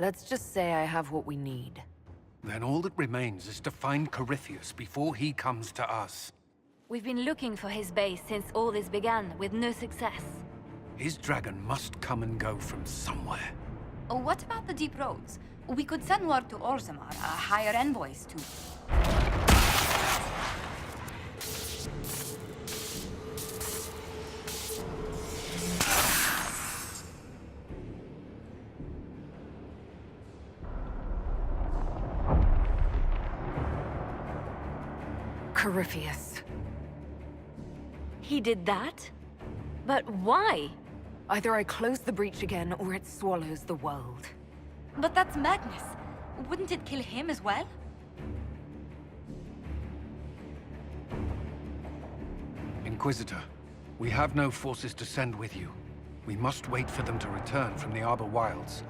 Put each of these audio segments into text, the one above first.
Let's just say I have what we need. Then all that remains is to find Corypheus before he comes to us. We've been looking for his base since all this began, with no success. His dragon must come and go from somewhere. Oh, what about the deep roads? We could send word to Orzammar, hire envoys to... Corypheus. He did that? But why? Either I close the breach again, or it swallows the world. But that's madness. Wouldn't it kill him as well? Inquisitor, we have no forces to send with you. We must wait for them to return from the Arbor Wilds.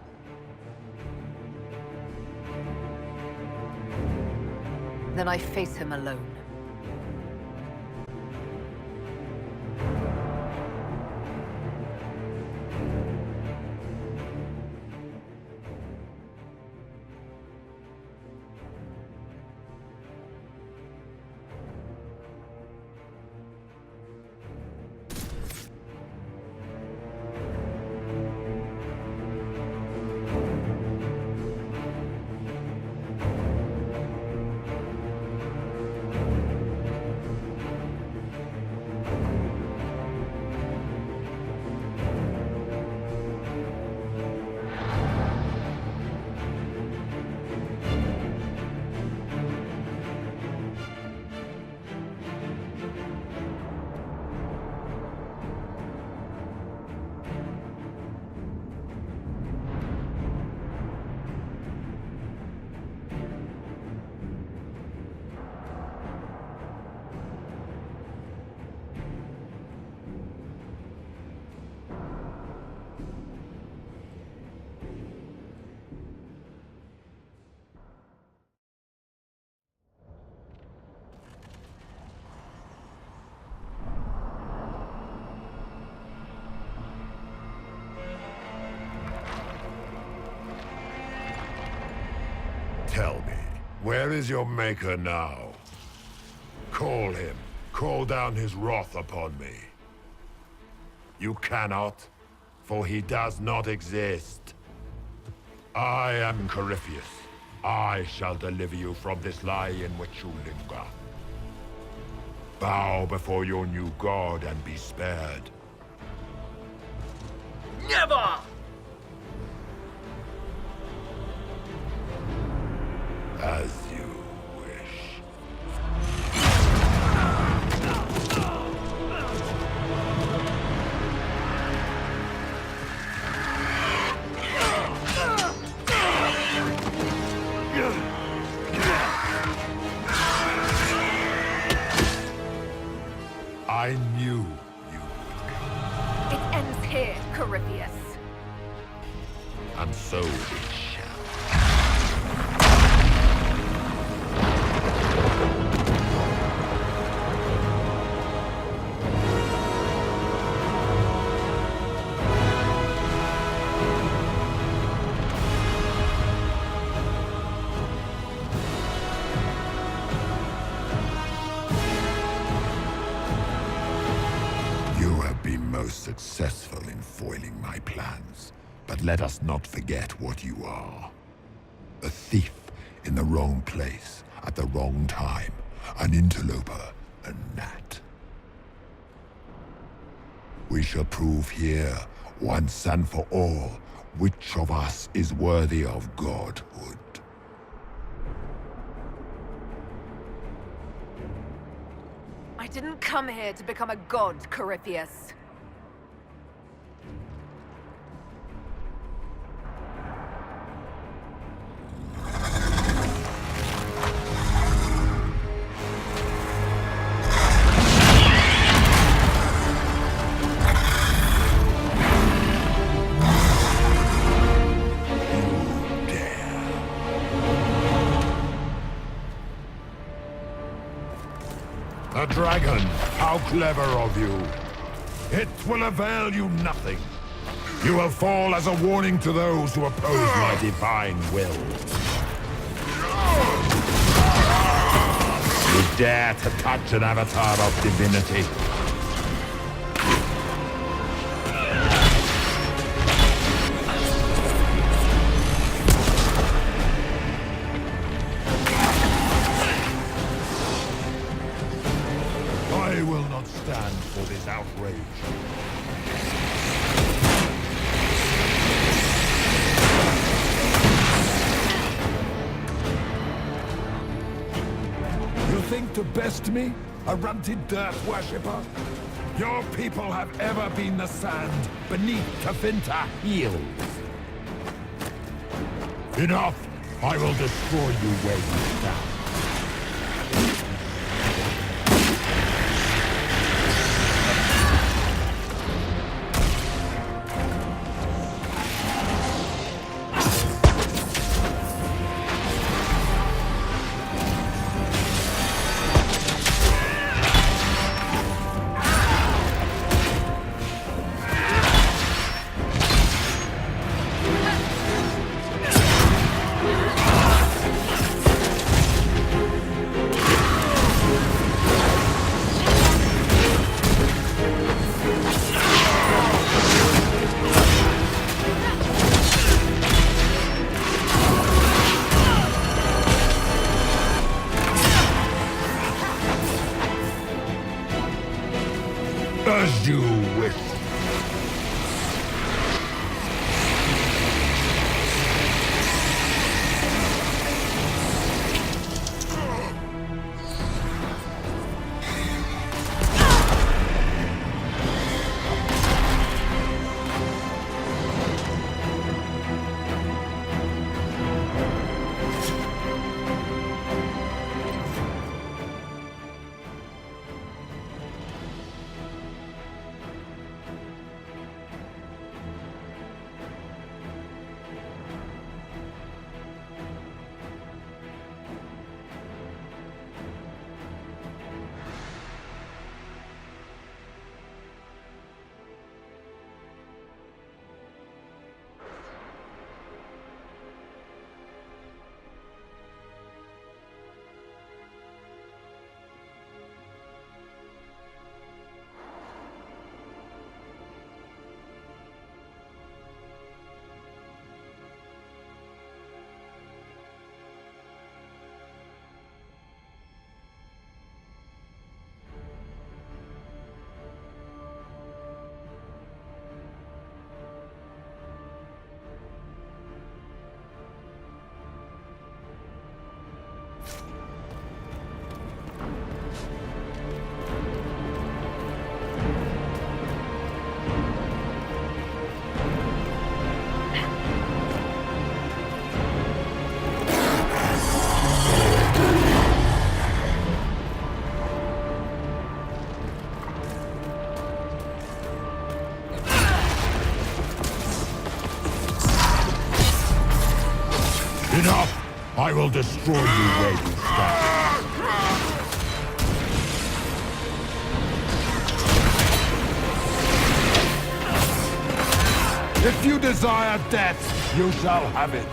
Then I face him alone. Tell me, where is your maker now? Call him. Call down his wrath upon me. You cannot, for he does not exist. I am Corypheus. I shall deliver you from this lie in which you linger. Bow before your new god and be spared. Never! As you wish. I knew you would come. It ends here, Corypheus. And so it shall. Most successful in foiling my plans, but let us not forget what you are. A thief in the wrong place at the wrong time, an interloper, a gnat. We shall prove here, once and for all, which of us is worthy of godhood. I didn't come here to become a god, Corypheus. A dragon! How clever of you! It will avail you nothing. You will fall as a warning to those who oppose my divine will. You dare to touch an avatar of divinity? I will not stand for this outrage. You think to best me? A runted dirt worshipper? Your people have ever been the sand beneath Tafinta heels. Enough! I will destroy you where you stand. As you wish. Enough! I will destroy you where you stand. If you desire death, you shall have it.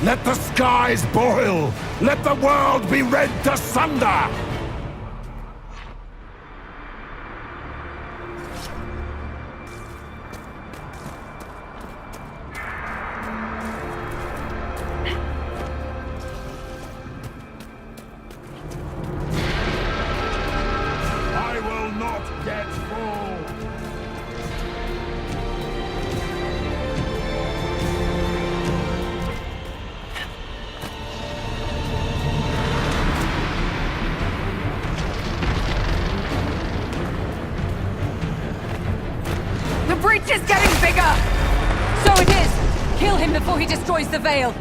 Let the skies boil! Let the world be rent asunder! I will not get full! The breach is getting bigger! So it is! Kill him before he destroys the Veil!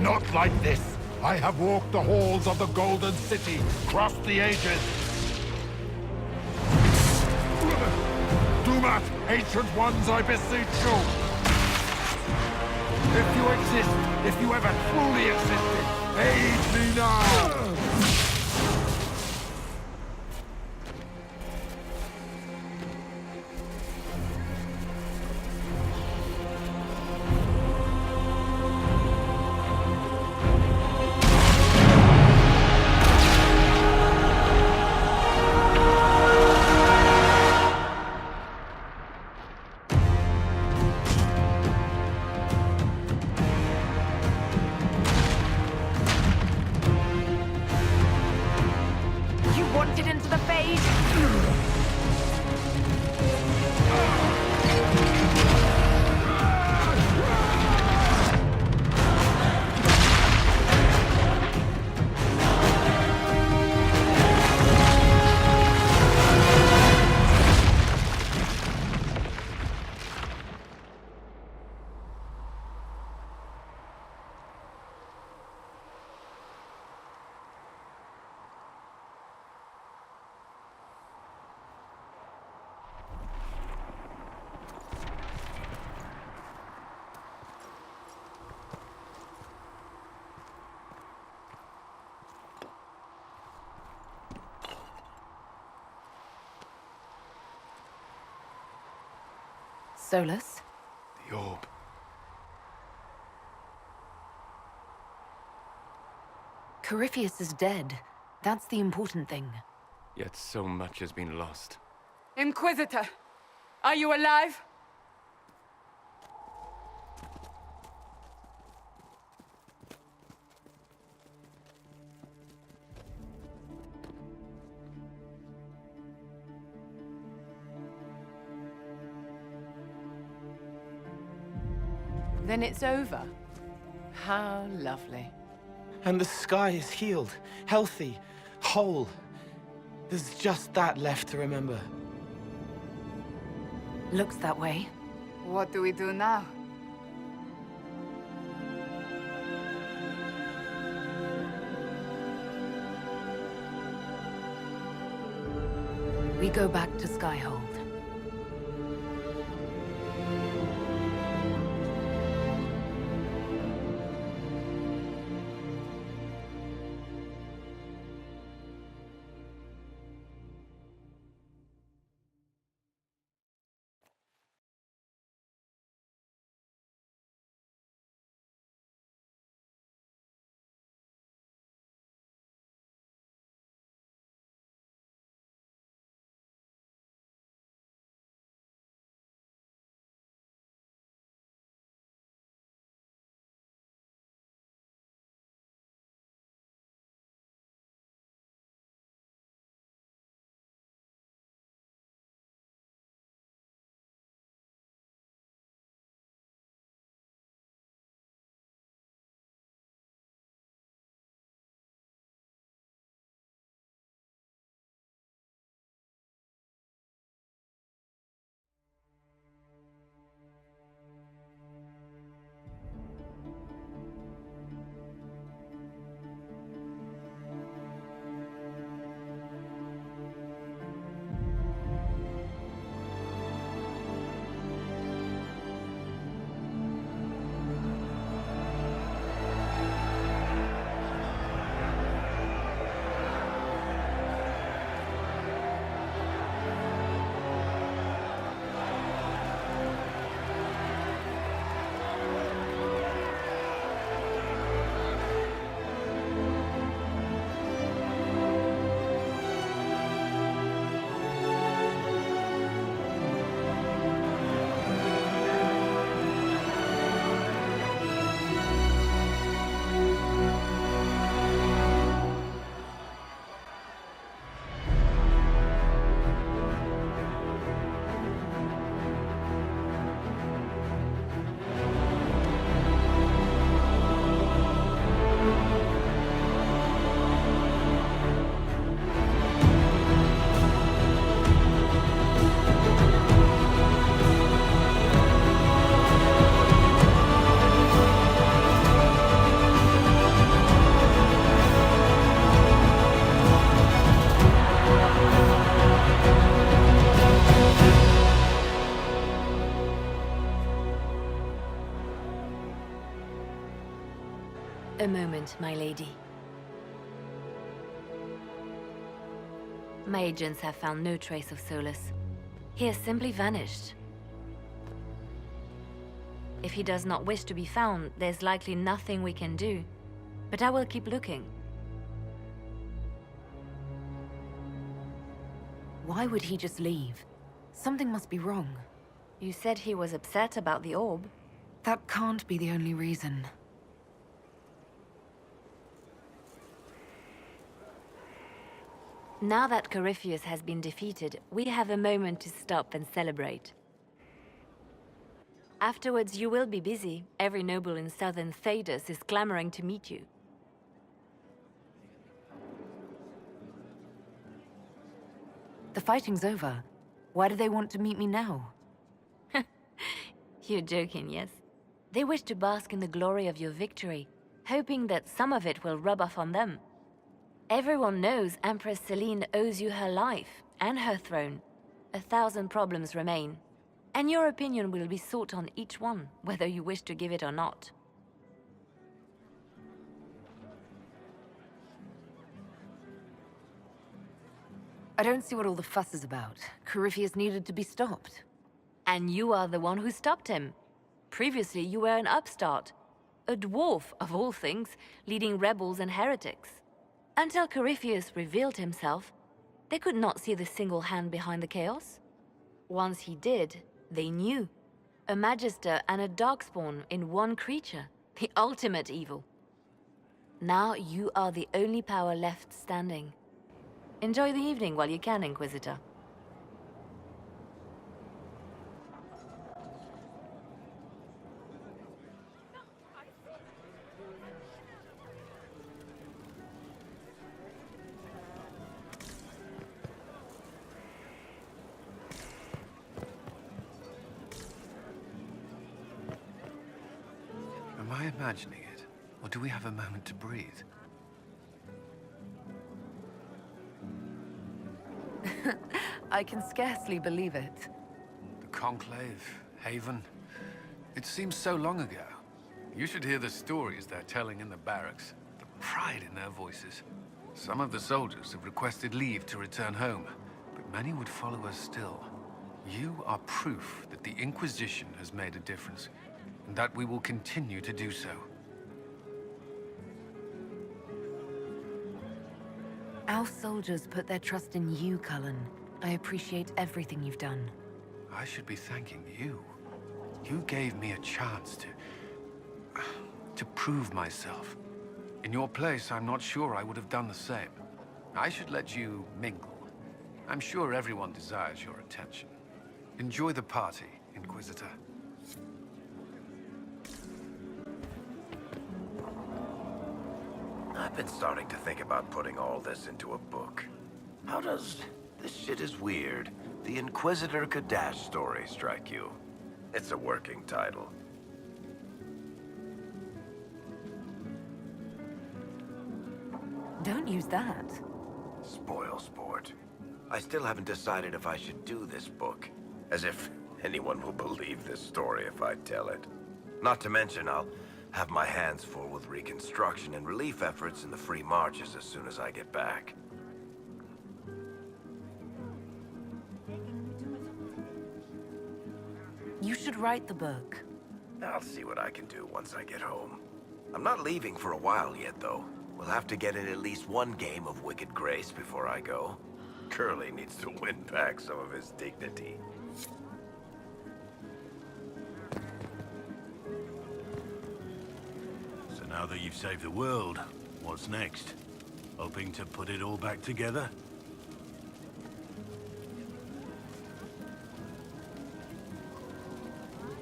Not like this! I have walked the halls of the Golden City, crossed the ages. Do not, ancient ones, I beseech you! If you exist, if you ever truly existed, aid me now! You wanted into the Fade? Solus? The orb. Corypheus is dead. That's the important thing. Yet so much has been lost. Inquisitor! Are you alive? Then it's over. How lovely. And the sky is healed, healthy, whole. There's just that left to remember. Looks that way. What do we do now? We go back to Skyhold. A moment, my lady. My agents have found no trace of Solus. He has simply vanished. If he does not wish to be found, there's likely nothing we can do. But I will keep looking. Why would he just leave? Something must be wrong. You said he was upset about the orb. That can't be the only reason. Now that Corypheus has been defeated, we have a moment to stop and celebrate. Afterwards, you will be busy. Every noble in southern Thedas is clamoring to meet you. The fighting's over. Why do they want to meet me now? You're joking, yes? They wish to bask in the glory of your victory, hoping that some of it will rub off on them. Everyone knows Empress Celine owes you her life and her throne. 1,000 problems remain, and your opinion will be sought on each one, whether you wish to give it or not. I don't see what all the fuss is about. Corypheus needed to be stopped. And you are the one who stopped him. Previously, you were an upstart. A dwarf, of all things, leading rebels and heretics. Until Corypheus revealed himself, they could not see the single hand behind the chaos. Once he did, they knew. A Magister and a Darkspawn in one creature. The ultimate evil. Now you are the only power left standing. Enjoy the evening while you can, Inquisitor. Am I imagining it? Or do we have a moment to breathe? I can scarcely believe it. The Conclave, Haven. It seems so long ago. You should hear the stories they're telling in the barracks. The pride in their voices. Some of the soldiers have requested leave to return home, but many would follow us still. You are proof that the Inquisition has made a difference, and that we will continue to do so. Our soldiers put their trust in you, Cullen. I appreciate everything you've done. I should be thanking you. You gave me a chance to prove myself. In your place, I'm not sure I would have done the same. I should let you mingle. I'm sure everyone desires your attention. Enjoy the party, Inquisitor. I've been starting to think about putting all this into a book. How does "This Shit Is Weird, the Inquisitor Kadash story" strike you? It's a working title. Don't use that. Spoil sport. I still haven't decided if I should do this book. As if anyone will believe this story if I tell it. Not to mention, I'll have my hands full with reconstruction and relief efforts in the Free Marches as soon as I get back. You should write the book. I'll see what I can do once I get home. I'm not leaving for a while yet, though. We'll have to get in at least one game of Wicked Grace before I go. Curly needs to win back some of his dignity. So now that you've saved the world, what's next? Hoping to put it all back together?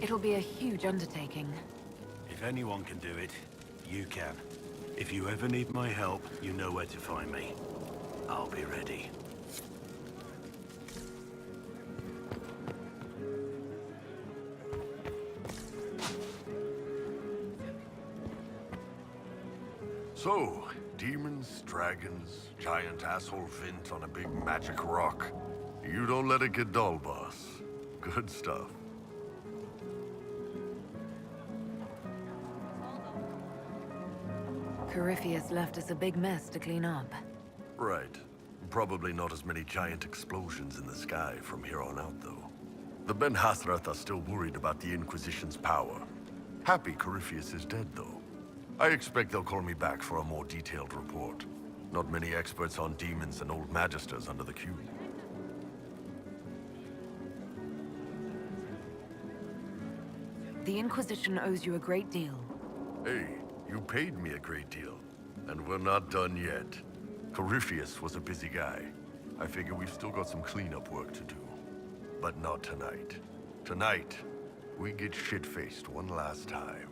It'll be a huge undertaking. If anyone can do it, you can. If you ever need my help, you know where to find me. I'll be ready. So, demons, dragons, giant asshole Vint on a big magic rock. You don't let it get dull, boss. Good stuff. Corypheus left us a big mess to clean up. Right. Probably not as many giant explosions in the sky from here on out, though. The Ben Hasrath are still worried about the Inquisition's power. Happy Corypheus is dead, though. I expect they'll call me back for a more detailed report. Not many experts on demons and old magisters under the cube. The Inquisition owes you a great deal. Hey, you paid me a great deal. And we're not done yet. Corypheus was a busy guy. I figure we've still got some cleanup work to do. But not tonight. Tonight, we get shit-faced one last time.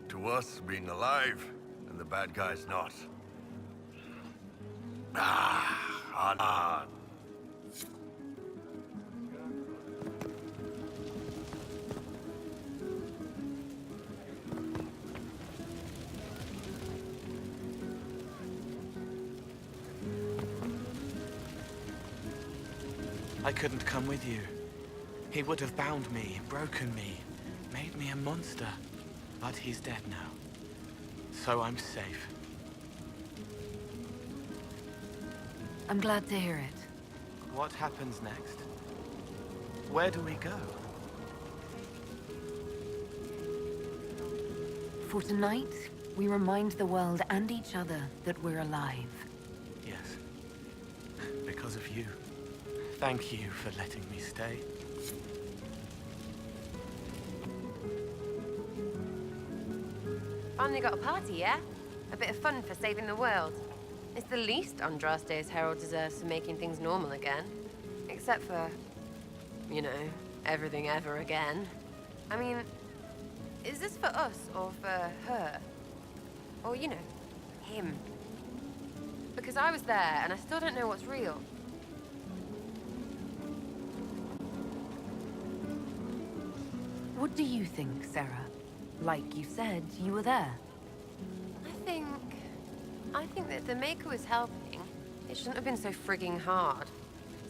To us, being alive, and the bad guys not. On. I couldn't come with you. He would have bound me, broken me, made me a monster. But he's dead now. So I'm safe. I'm glad to hear it. What happens next? Where do we go? For tonight, we remind the world and each other that we're alive. Yes. Because of you. Thank you for letting me stay. Finally got a party, yeah? A bit of fun for saving the world. It's the least Andraste's Herald deserves for making things normal again. Except for, you know, everything ever again. I mean, is this for us or for her? Or, you know, him? Because I was there and I still don't know what's real. What do you think, Sarah? Like you said, you were there. I think that if the Maker was helping, it shouldn't have been so frigging hard.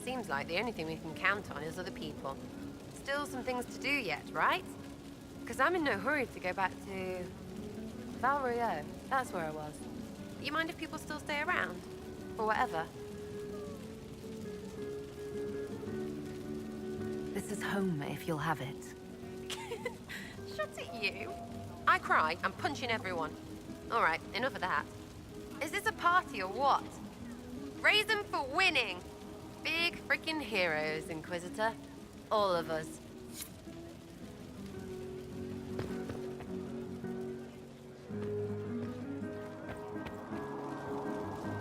Seems like the only thing we can count on is other people. Still some things to do yet, right? Because I'm in no hurry to go back to... Val Royeaux. That's where I was. You mind if people still stay around? Or whatever? This is home, if you'll have it. Shut it, you. I cry, I'm punching everyone. All right, enough of that. Is this a party or what? Raise them for winning. Big freaking heroes, Inquisitor. All of us.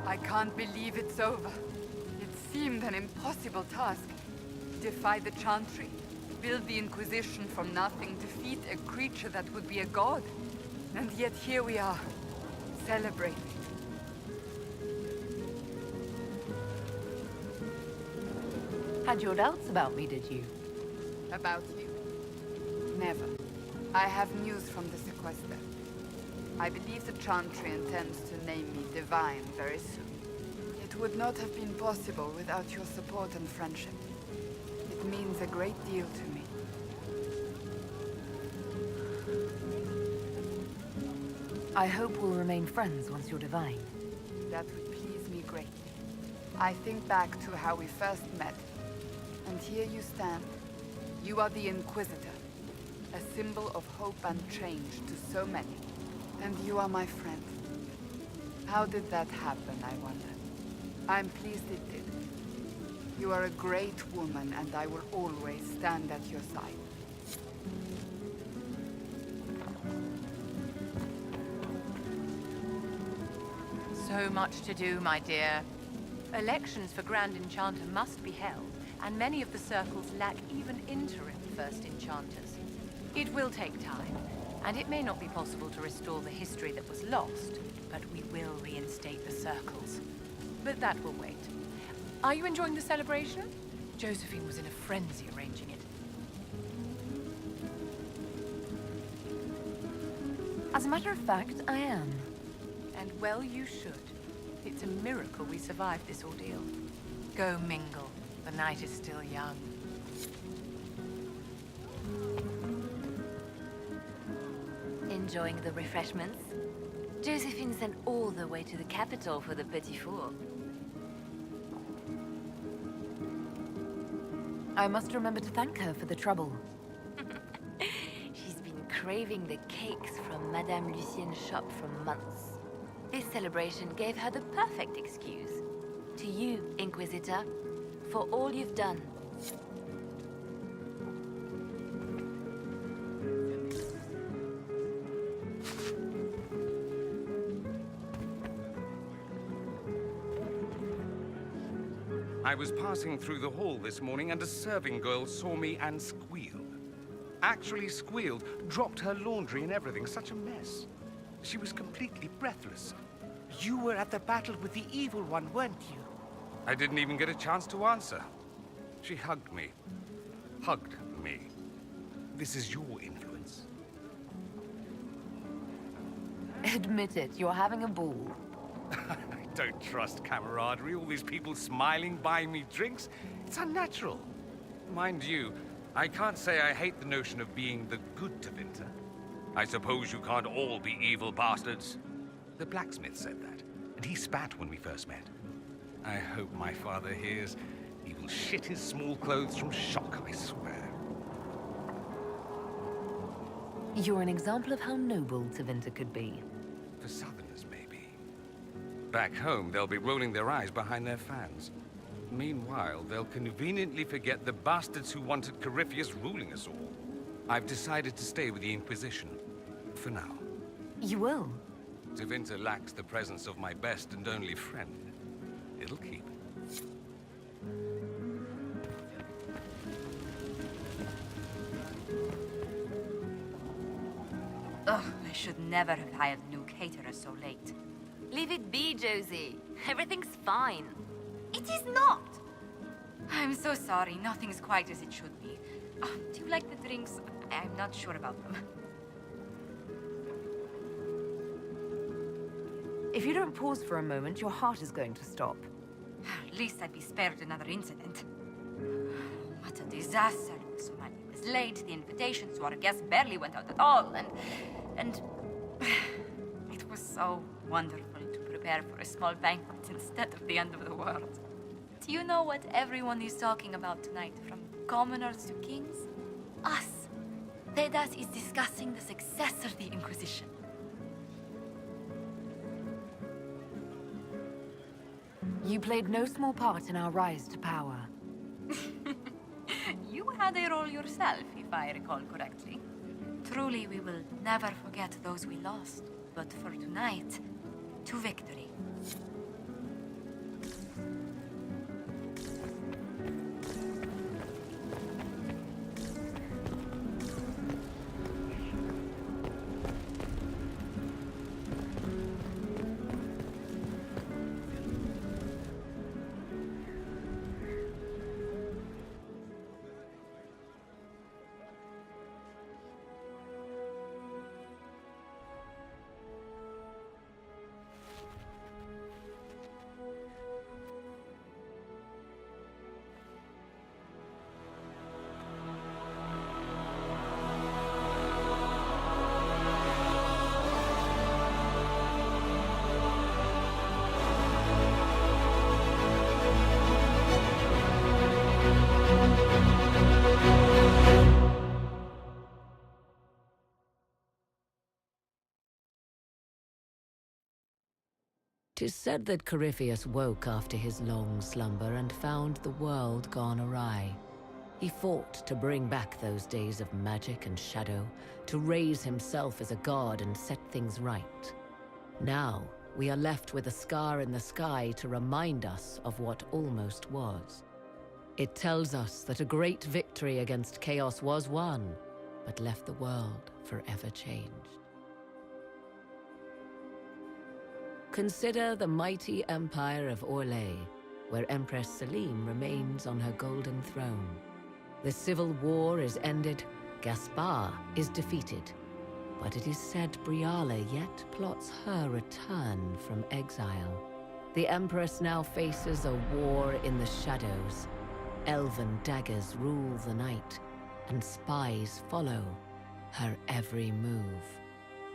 I can't believe it's over. It seemed an impossible task. Defy the Chantry, build the Inquisition from nothing, defeat a creature that would be a god. And yet here we are, celebrating. Had your doubts about me, did you? About you? Never. I have news from the sequester. I believe the Chantry intends to name me Divine very soon. It would not have been possible without your support and friendship. It means a great deal to me. I hope we'll remain friends once you're divine. That would please me greatly. I think back to how we first met. And here you stand. You are the Inquisitor. A symbol of hope and change to so many. And you are my friend. How did that happen, I wonder? I'm pleased it did. You are a great woman, and I will always stand at your side. So much to do, my dear. Elections for Grand Enchanter must be held, and many of the circles lack even interim First Enchanters. It will take time, and it may not be possible to restore the history that was lost, but we will reinstate the circles. But that will wait. Are you enjoying the celebration? Josephine was in a frenzy arranging it. As a matter of fact, I am. And well you should. It's a miracle we survived this ordeal. Go mingle. The night is still young. Enjoying the refreshments? Josephine sent all the way to the capital for the petit four. I must remember to thank her for the trouble. She's been craving the cakes from Madame Lucien's shop for months. This celebration gave her the perfect excuse. To you, Inquisitor, for all you've done. I was passing through the hall this morning and a serving girl saw me and squealed. Actually squealed, dropped her laundry and everything, such a mess. She was completely breathless. You were at the battle with the evil one, weren't you? I didn't even get a chance to answer. She hugged me. Hugged me. This is your influence. Admit it, you're having a ball. I don't trust camaraderie, all these people smiling, buying me drinks. It's unnatural. Mind you, I can't say I hate the notion of being the good Tevinter. I suppose you can't all be evil bastards. The blacksmith said that, and he spat when we first met. I hope my father hears. He will shit his small clothes from shock, I swear. You're an example of how noble Tevinter could be. For Southerners, maybe. Back home, they'll be rolling their eyes behind their fans. Meanwhile, they'll conveniently forget the bastards who wanted Corypheus ruling us all. I've decided to stay with the Inquisition. For now. You will? Tevinter lacks the presence of my best and only friend. It'll keep. Ugh, I should never have hired new caterers so late. Leave it be, Josie. Everything's fine. It is not! I'm so sorry, nothing's quite as it should be. Do you like the drinks? I'm not sure about them. If you don't pause for a moment, your heart is going to stop. At least I'd be spared another incident. What a disaster. So money was late, the invitations to our guests barely went out at all, and it was so wonderful to prepare for a small banquet instead of the end of the world. Do you know what everyone is talking about tonight, from commoners to kings? Us. Thedas is discussing the success of the Inquisition. You played no small part in our rise to power. You had a role yourself, if I recall correctly. Truly, we will never forget those we lost. But for tonight, to victory. Tis said that Corypheus woke after his long slumber and found the world gone awry. He fought to bring back those days of magic and shadow, to raise himself as a god and set things right. Now, we are left with a scar in the sky to remind us of what almost was. It tells us that a great victory against chaos was won, but left the world forever changed. Consider the mighty empire of Orlais, where Empress Selim remains on her golden throne. The civil war is ended, Gaspar is defeated, but it is said Briala yet plots her return from exile. The Empress now faces a war in the shadows. Elven daggers rule the night, and spies follow her every move.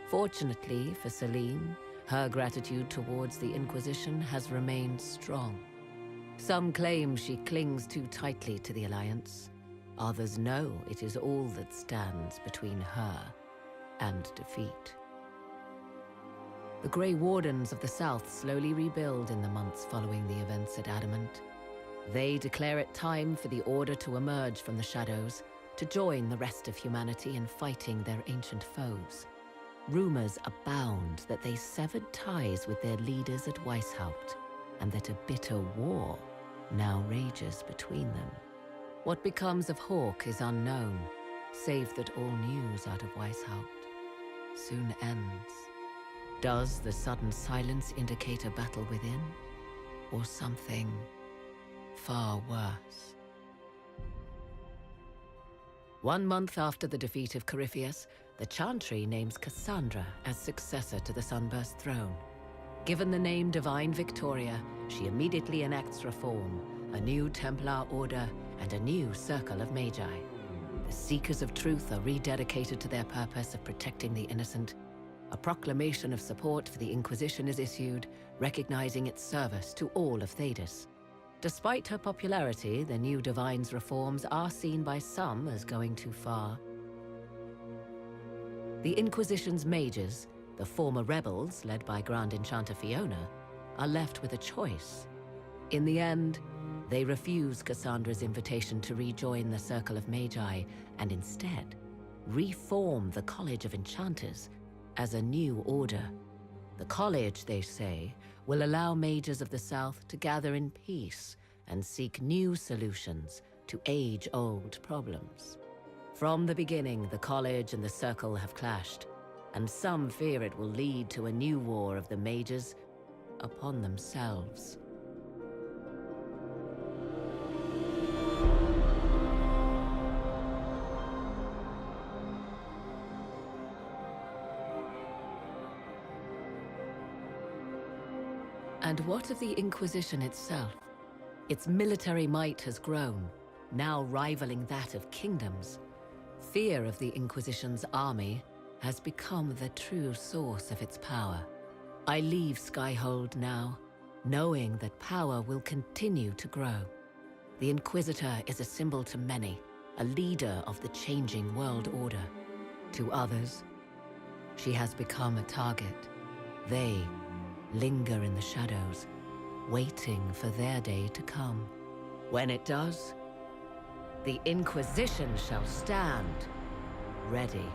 Fortunately for Selim, Her gratitude towards the Inquisition has remained strong. Some claim she clings too tightly to the Alliance. Others know it is all that stands between her and defeat. The Grey Wardens of the South slowly rebuild in the months following the events at Adamant. They declare it time for the Order to emerge from the shadows, to join the rest of humanity in fighting their ancient foes. Rumors abound that they severed ties with their leaders at Weishaupt, and that a bitter war now rages between them. What becomes of Hawke is unknown, save that all news out of Weishaupt soon ends. Does the sudden silence indicate a battle within, or something far worse? 1 month after the defeat of Corypheus, the Chantry names Cassandra as successor to the Sunburst throne. Given the name Divine Victoria, she immediately enacts reform, a new Templar order, and a new Circle of Magi. The Seekers of Truth are rededicated to their purpose of protecting the innocent. A proclamation of support for the Inquisition is issued, recognizing its service to all of Thedas. Despite her popularity, the new Divine's reforms are seen by some as going too far. The Inquisition's mages, the former rebels led by Grand Enchanter Fiona, are left with a choice. In the end, they refuse Cassandra's invitation to rejoin the Circle of Magi and instead reform the College of Enchanters as a new order. The college, they say, will allow mages of the South to gather in peace and seek new solutions to age-old problems. From the beginning, the college and the Circle have clashed, and some fear it will lead to a new war of the mages upon themselves. And what of the Inquisition itself? Its military might has grown, now rivaling that of kingdoms. Fear of the Inquisition's army has become the true source of its power. I leave Skyhold now, knowing that power will continue to grow. The Inquisitor is a symbol to many, a leader of the changing world order. To others, she has become a target. They linger in the shadows, waiting for their day to come. When it does, the Inquisition shall stand ready.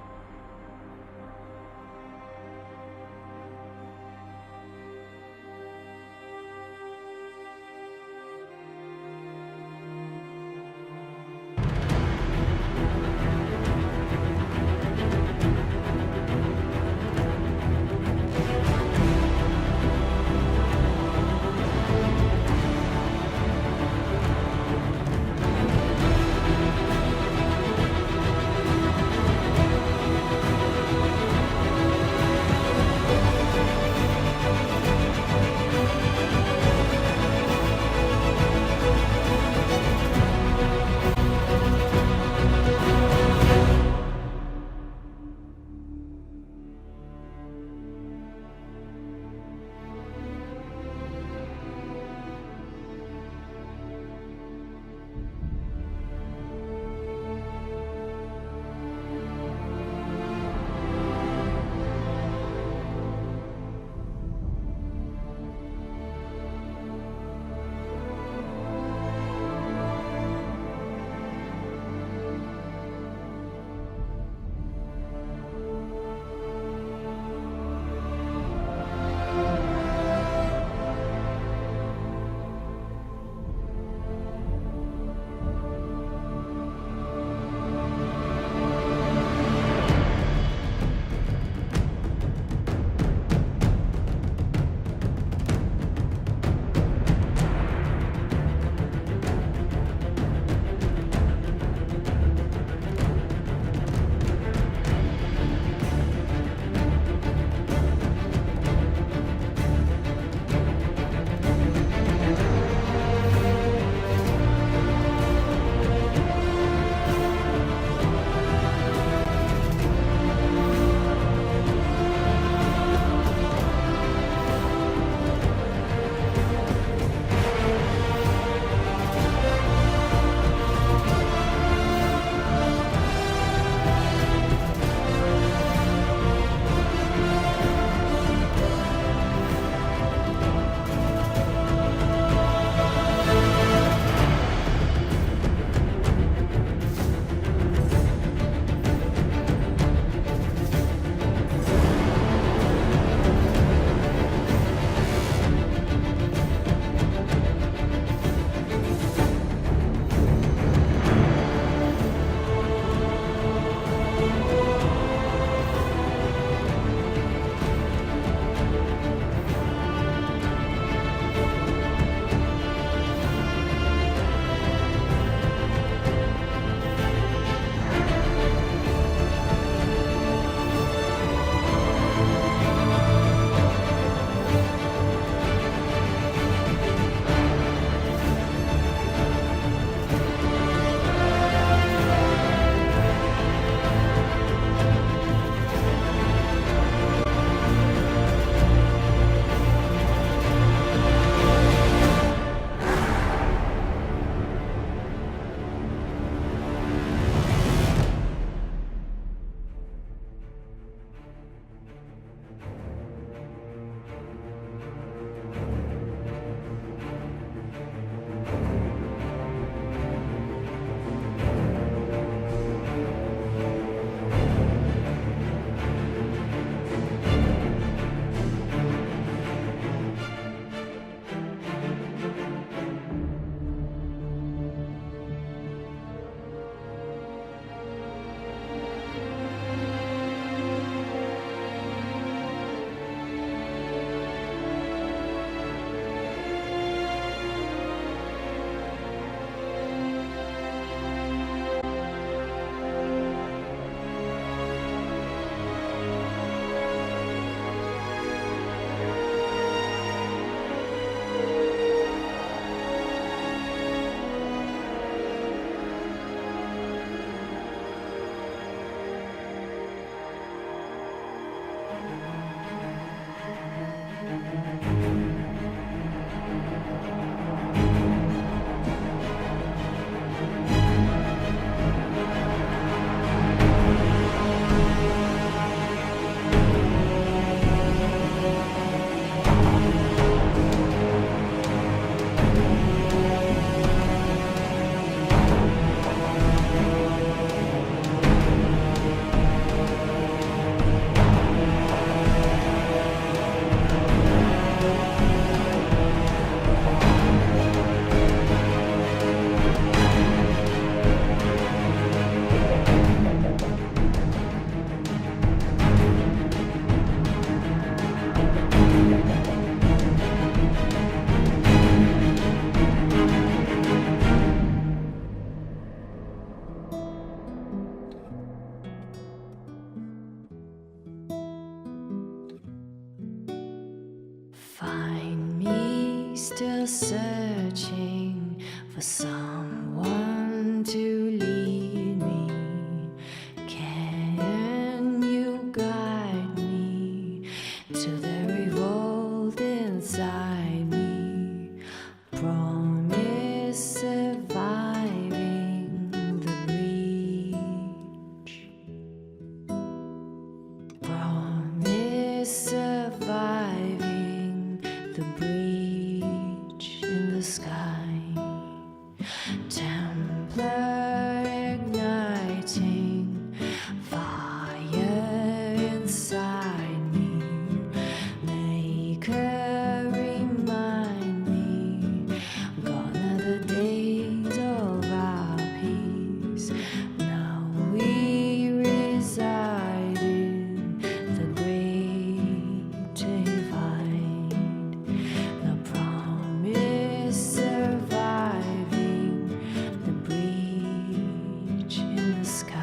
Find me still searching for someone to lead me. Can you guide me to the revolt inside me? Promise surviving the breach. Promise surviving the breach in the sky. Templar igniting fire inside me. Maker remind me, gone are the days of our peace. Now we reside in the great divide. The promise surviving the breach in the sky.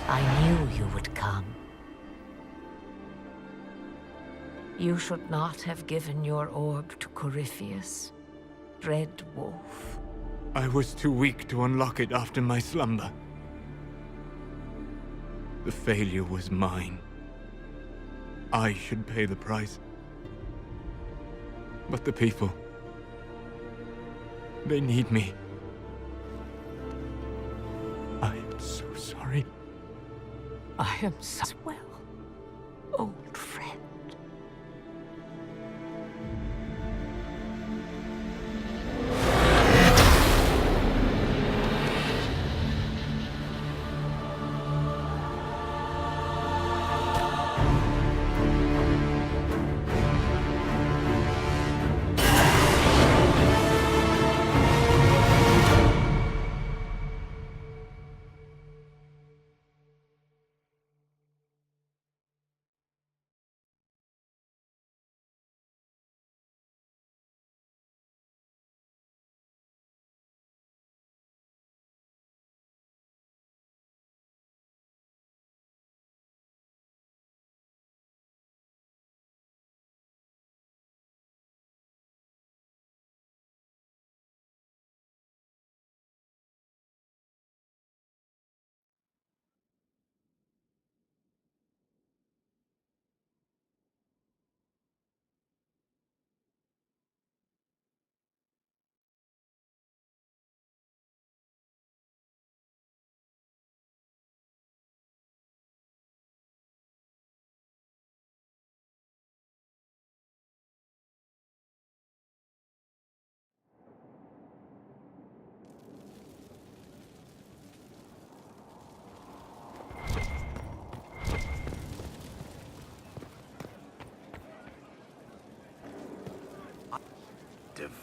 I knew you would come. You should not have given your orb to Corypheus, Red Wolf. I was too weak to unlock it after my slumber. The failure was mine. I should pay the price. But the people... they need me. I am so sorry. I am so well, old friend.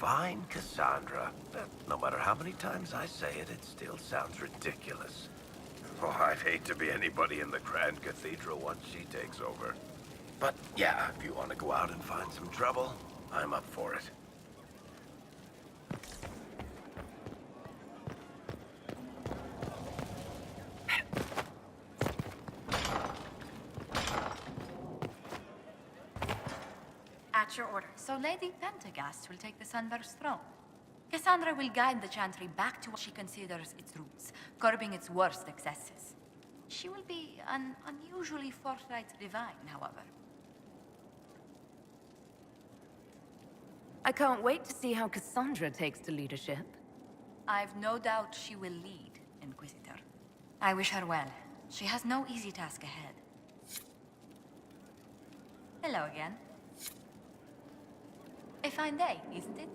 Fine, Cassandra. But no matter how many times I say it, it still sounds ridiculous. Oh, I'd hate to be anybody in the Grand Cathedral once she takes over. But yeah, if you want to go out and find some trouble, I'm up for it. At your order. So Lady Pentagast will take the Sunburst throne. Cassandra will guide the Chantry back to what she considers its roots, curbing its worst excesses. She will be an unusually forthright divine, however. I can't wait to see how Cassandra takes to leadership. I've no doubt she will lead, Inquisitor. I wish her well. She has no easy task ahead. Hello again. A fine day, isn't it?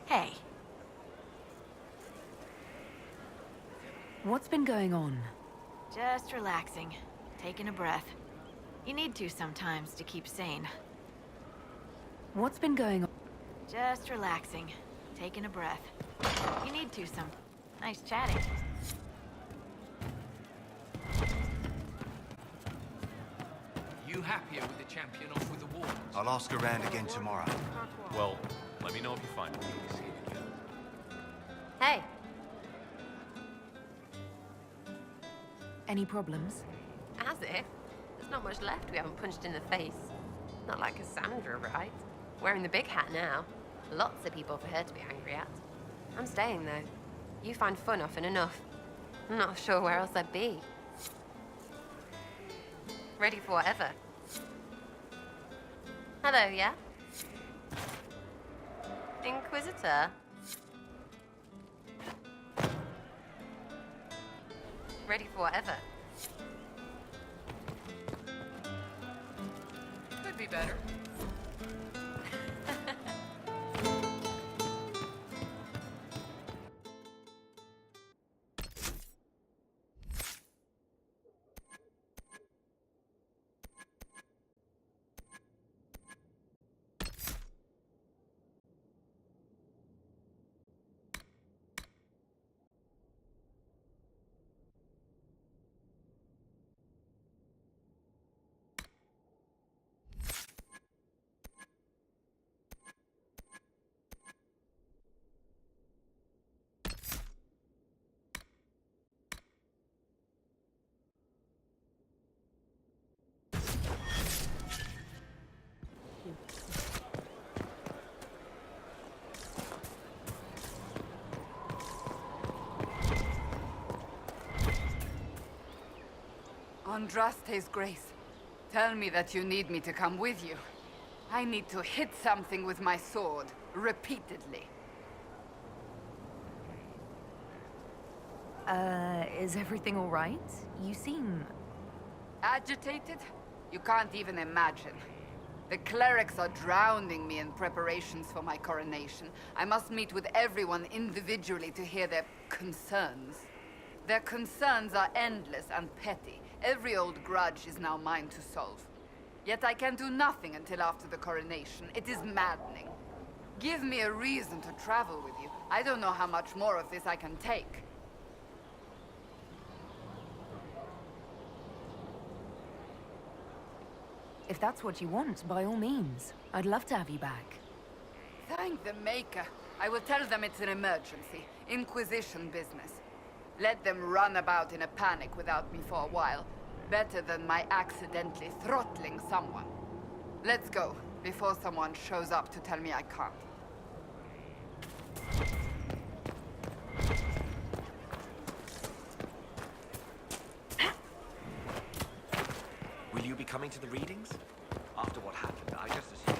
Hey. What's been going on? Just relaxing. Taking a breath. You need to sometimes to keep sane. What's been going on? Just relaxing. Taking a breath. You need to some. Nice chatting. You happier with the champion off with the wardens? I'll ask around again tomorrow. Well, let me know if you find him. Hey. Any problems? As if. There's not much left we haven't punched in the face. Not like Cassandra, right? Wearing the big hat now. Lots of people for her to be angry at. I'm staying, though. You find fun often enough. I'm not sure where else I'd be. Ready for whatever. Hello, yeah? Inquisitor? Ready for whatever. Could be better. Andraste's grace, tell me that you need me to come with you. I need to hit something with my sword, repeatedly. Is everything all right? You seem... Agitated? You can't even imagine. The clerics are drowning me in preparations for my coronation. I must meet with everyone individually to hear their concerns. Their concerns are endless and petty. Every old grudge is now mine to solve. Yet I can do nothing until after the coronation. It is maddening. Give me a reason to travel with you. I don't know how much more of this I can take. If that's what you want, by all means. I'd love to have you back. Thank the Maker. I will tell them it's an emergency. Inquisition business. Let them run about in a panic without me for a while. Better than my accidentally throttling someone. Let's go, before someone shows up to tell me I can't. Will you be coming to the readings? After what happened, I just assumed.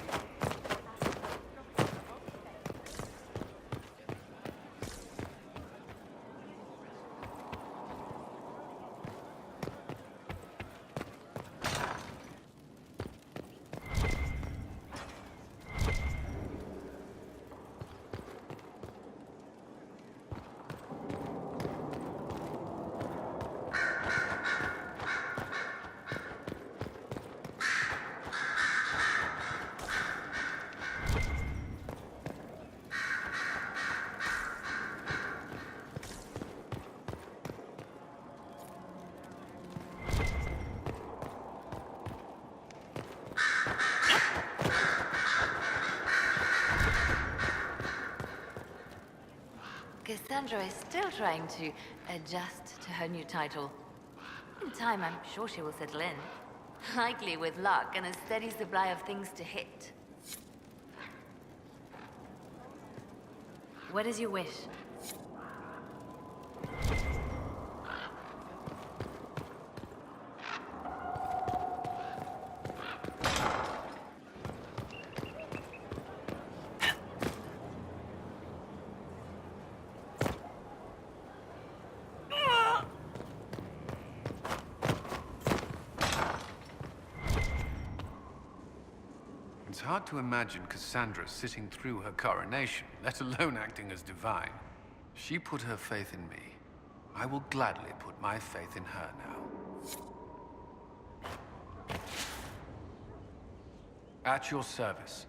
Cassandra is still trying to adjust to her new title. In time, I'm sure she will settle in. Likely with luck and a steady supply of things to hit. What is your wish? It's hard to imagine Cassandra sitting through her coronation, let alone acting as divine. She put her faith in me. I will gladly put my faith in her now. At your service.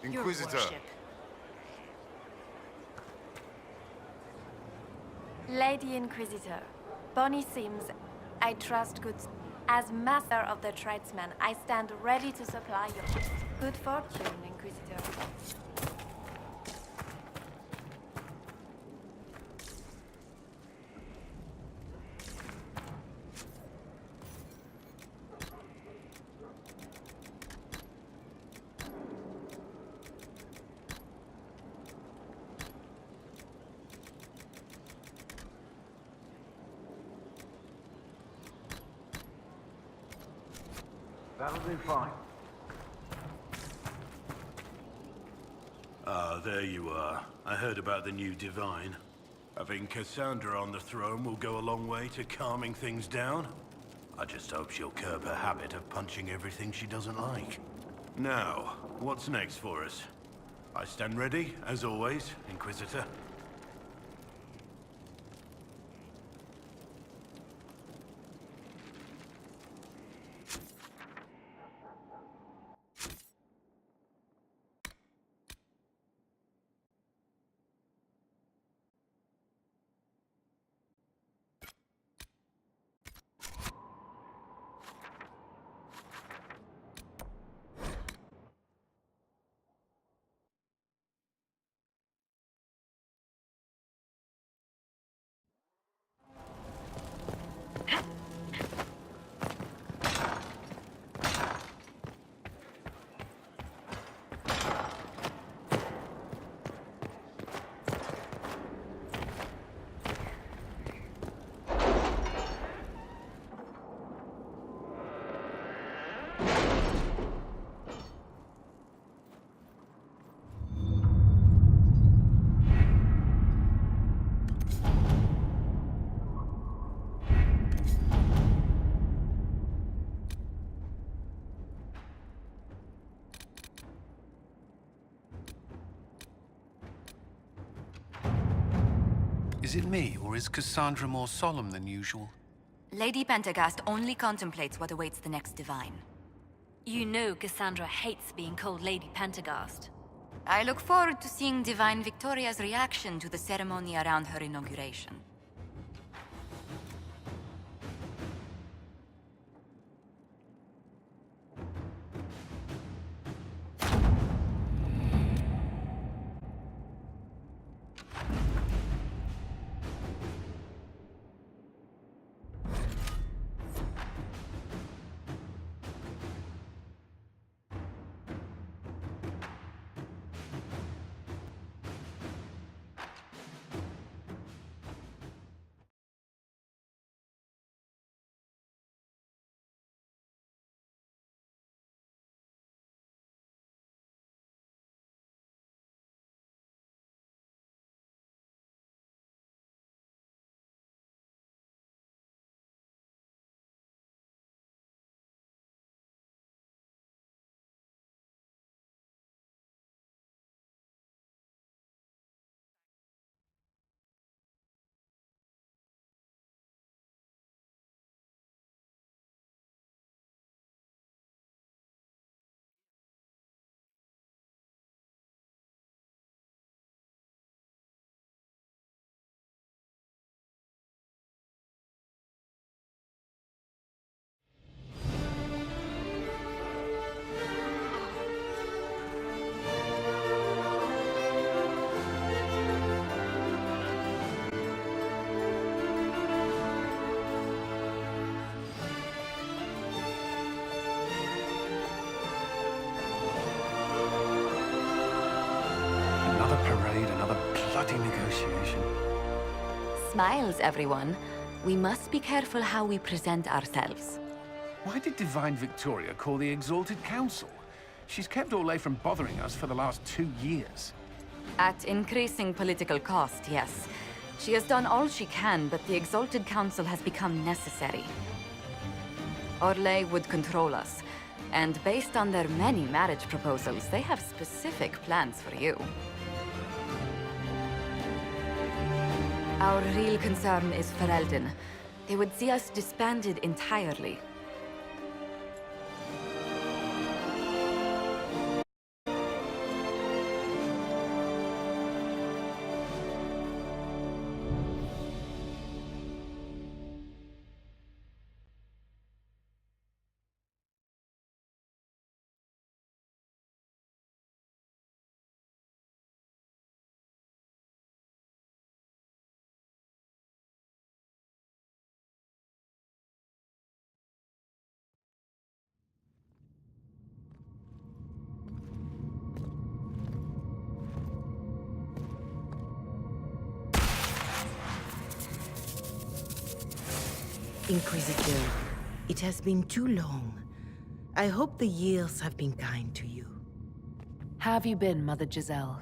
Inquisitor. Lady Inquisitor, Bonnie Sims, I trust good. As Master of the Tradesmen, I stand ready to supply you. Good fortune, Inquisitor. That'll do fine. Ah, there you are. I heard about the new Divine. Having Cassandra on the throne will go a long way to calming things down. I just hope she'll curb her habit of punching everything she doesn't like. Now, what's next for us? I stand ready, as always, Inquisitor. Is it me, or is Cassandra more solemn than usual? Lady Pentagast only contemplates what awaits the next Divine. You know Cassandra hates being called Lady Pentagast. I look forward to seeing Divine Victoria's reaction to the ceremony around her inauguration. bloody negotiation. Smiles, everyone. We must be careful how we present ourselves. Why did Divine Victoria call the Exalted Council? She's kept Orlais from bothering us for the last 2 years. At increasing political cost, yes. She has done all she can, but the Exalted Council has become necessary. Orlais would control us, and based on their many marriage proposals, they have specific plans for you. Our real concern is Ferelden. They would see us disbanded entirely. Inquisitor, it has been too long. I hope the years have been kind to you. How have you been, Mother Giselle?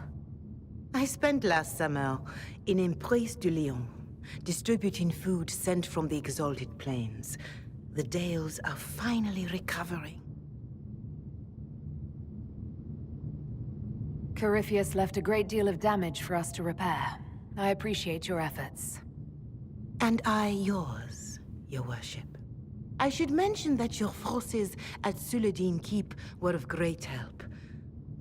I spent last summer in Emprise du Lion, distributing food sent from the Exalted Plains. The Dales are finally recovering. Corypheus left a great deal of damage for us to repair. I appreciate your efforts. And I yours, Your Worship. I should mention that your forces at Suladin Keep were of great help.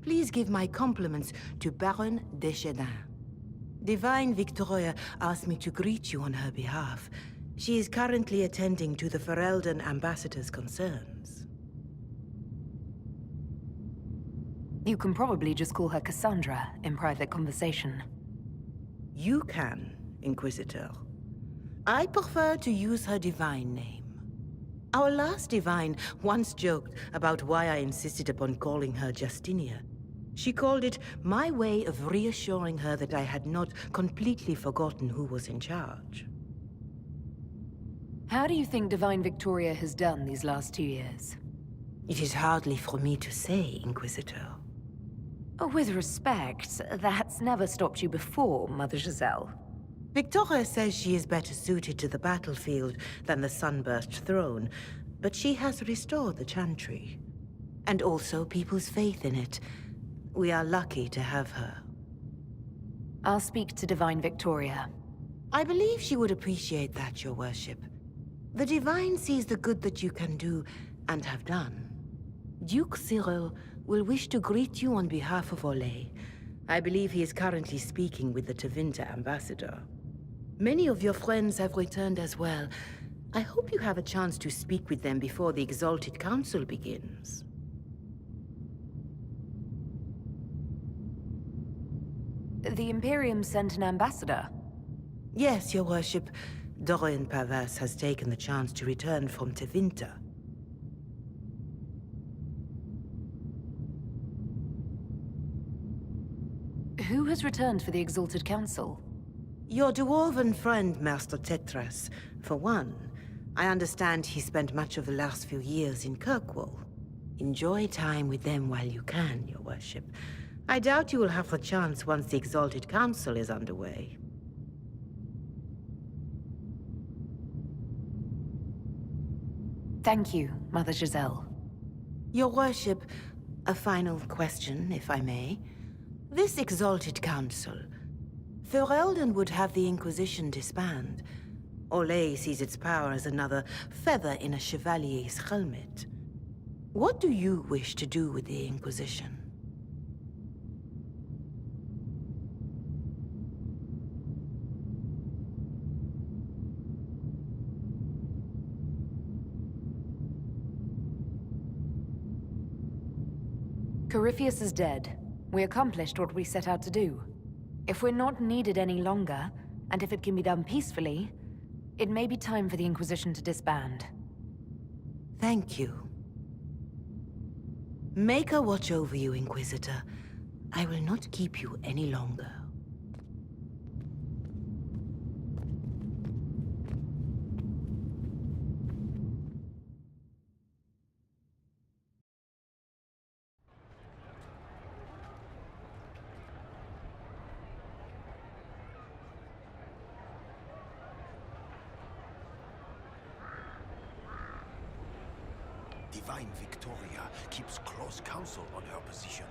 Please give my compliments to Baron Deschedin. Divine Victoria asked me to greet you on her behalf. She is currently attending to the Ferelden ambassador's concerns. You can probably just call her Cassandra in private conversation. You can, Inquisitor. I prefer to use her divine name. Our last divine once joked about why I insisted upon calling her Justinia. She called it my way of reassuring her that I had not completely forgotten who was in charge. How do you think Divine Victoria has done these last 2 years? It is hardly for me to say, Inquisitor. With respect, that's never stopped you before, Mother Giselle. Victoria says she is better suited to the battlefield than the Sunburst throne, but she has restored the Chantry. And also people's faith in it. We are lucky to have her. I'll speak to Divine Victoria. I believe she would appreciate that, Your Worship. The Divine sees the good that you can do, and have done. Duke Cyril will wish to greet you on behalf of Orlais. I believe he is currently speaking with the Tevinter ambassador. Many of your friends have returned as well. I hope you have a chance to speak with them before the Exalted Council begins. The Imperium sent an ambassador? Yes, Your Worship. Dorian Pavas has taken the chance to return from Tevinter. Who has returned for the Exalted Council? Your dwarven friend, Master Tetras, for one. I understand he spent much of the last few years in Kirkwall. Enjoy time with them while you can, Your Worship. I doubt you will have the chance once the Exalted Council is underway. Thank you, Mother Giselle. Your Worship, a final question, if I may. This Exalted Council, Ferelden would have the Inquisition disband. Orlais sees its power as another feather in a chevalier's helmet. What do you wish to do with the Inquisition? Corypheus is dead. We accomplished what we set out to do. If we're not needed any longer, and if it can be done peacefully, it may be time for the Inquisition to disband. Thank you. Make a watch over you, Inquisitor. I will not keep you any longer. divine Victoria keeps close counsel on her position.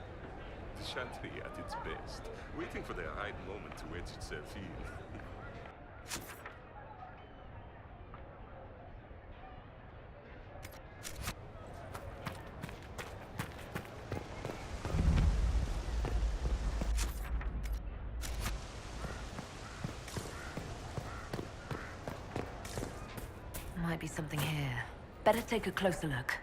The shanty at its best, waiting for the right moment to wedge itself in. Might be something here. Better take a closer look.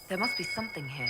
There must be something here.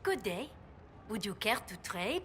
Good day. Would you care to trade?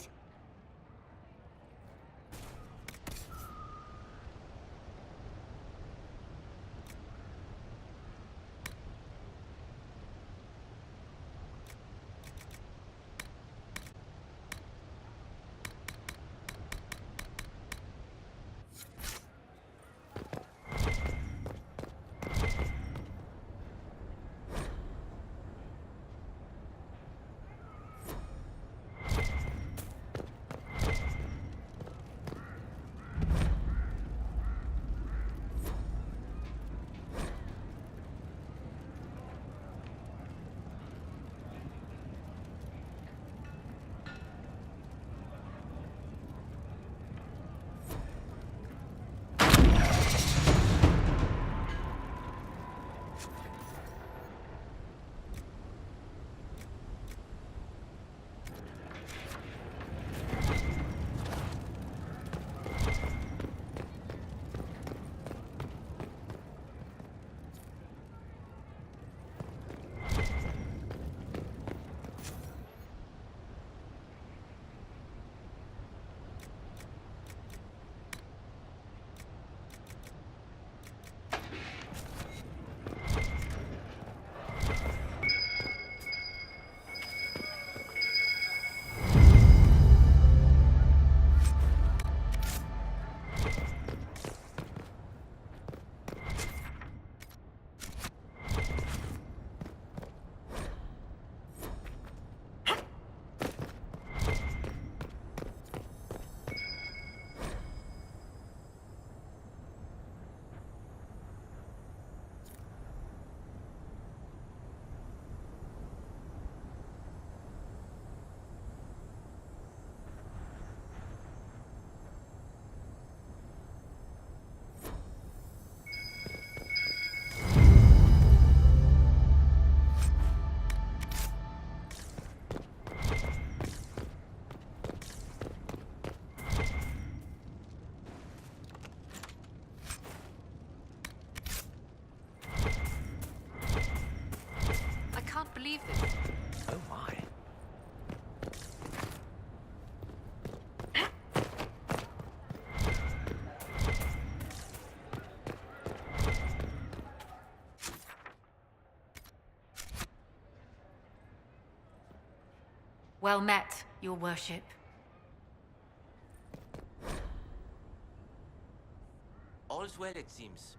Believe this. Oh my. Well met, your worship. All's well, it seems.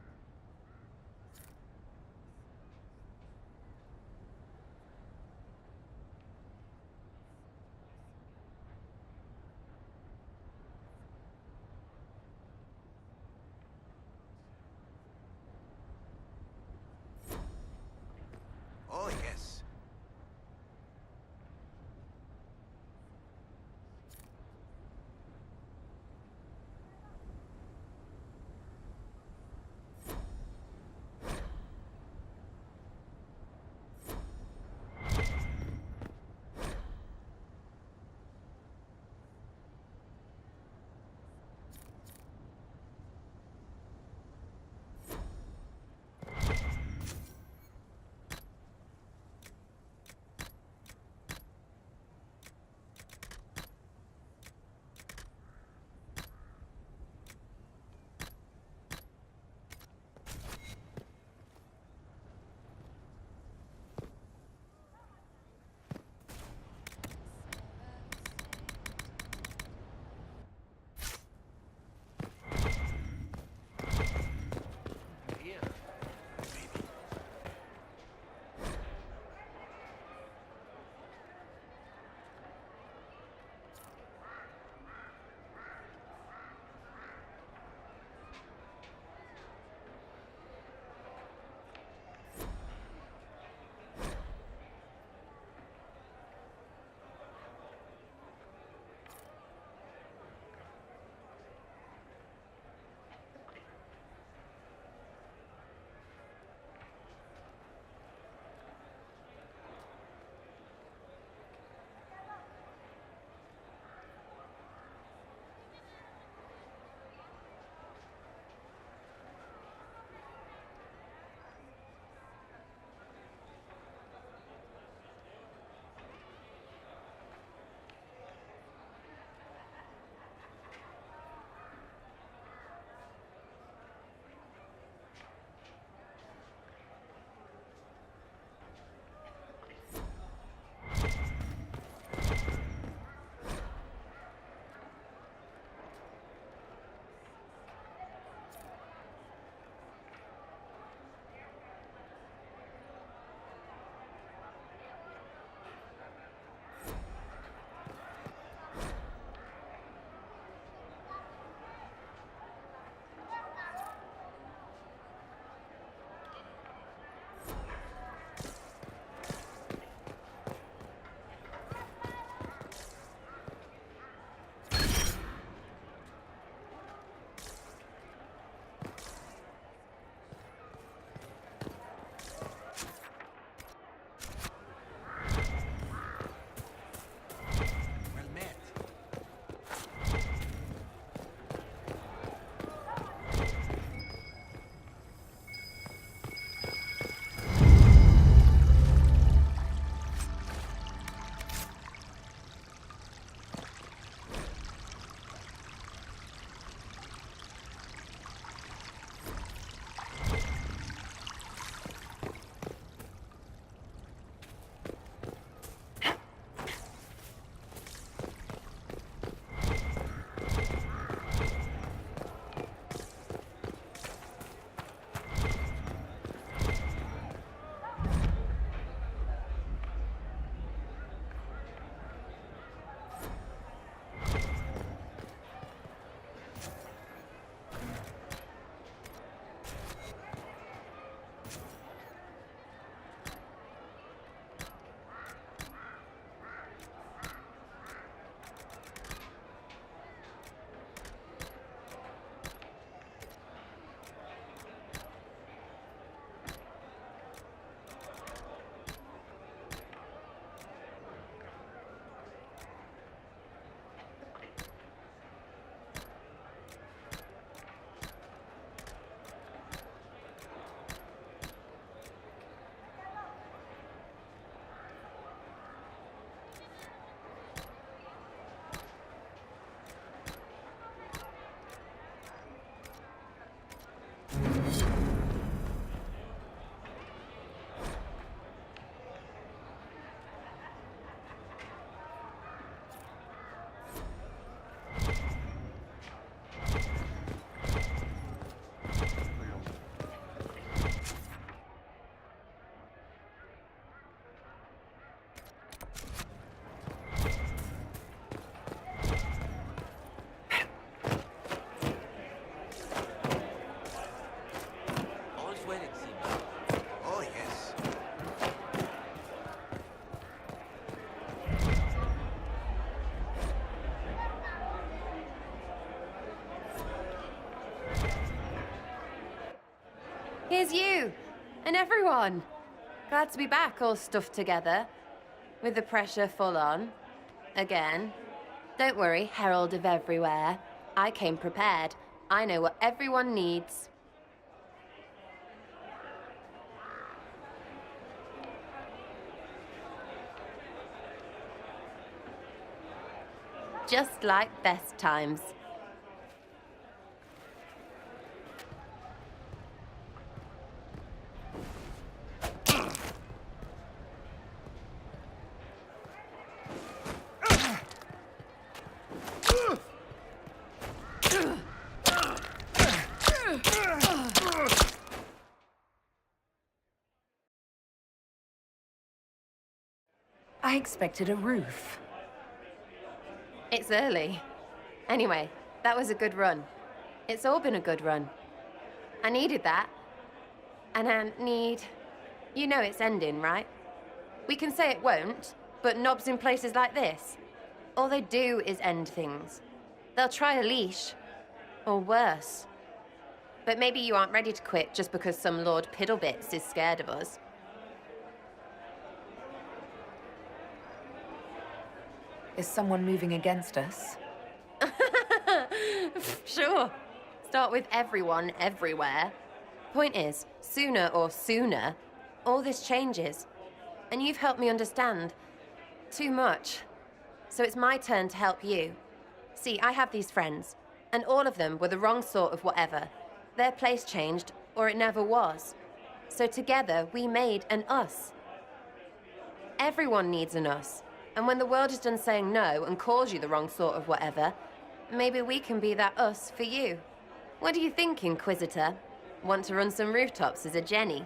everyone! Glad to be back, all stuffed together. With the pressure full on. Again. Don't worry, Herald of Everywhere. I came prepared. I know what everyone needs. Just like best times. I expected a roof. It's early. Anyway, that was a good run. It's all been a good run. I needed that. And I need... You know it's ending, right? We can say it won't, but knobs in places like this, all they do is end things. They'll try a leash. Or worse. But maybe you aren't ready to quit just because some Lord Piddlebits is scared of us. Is someone moving against us? Sure. Start with everyone, everywhere. Point is, sooner, all this changes. And you've helped me understand. Too much. So it's my turn to help you. See, I have these friends, and all of them were the wrong sort of whatever. Their place changed, or it never was. So together, we made an us. Everyone needs an us. And when the world is done saying no and calls you the wrong sort of whatever, maybe we can be that us for you. What do you think, Inquisitor? Want to run some rooftops as a Jenny?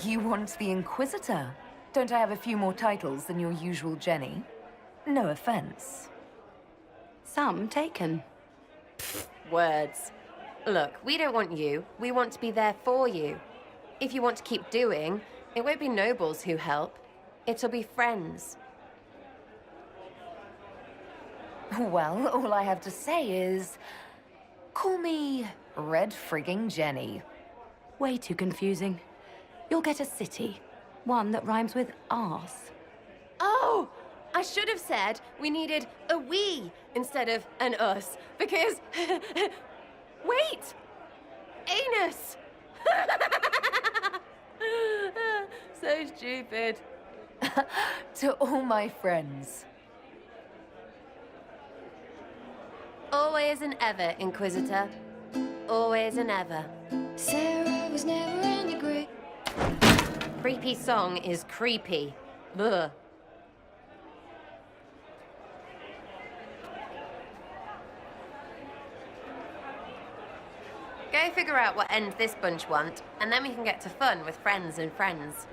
You want the Inquisitor? Don't I have a few more titles than your usual Jenny? No offense. Some taken. Pfft, words. Look, we don't want you. We want to be there for you. If you want to keep doing, it won't be nobles who help. It'll be friends. Well, all I have to say is... call me Red Frigging Jenny. Way too confusing. You'll get a city. One that rhymes with arse. Oh! I should have said we needed a we instead of an us, because... Wait! Anus! So stupid. To all my friends. Always and ever, Inquisitor. Always and ever. Sarah was never in the group. Creepy song is creepy. Ugh. Go figure out what end this bunch want, and then we can get to fun with friends and friends.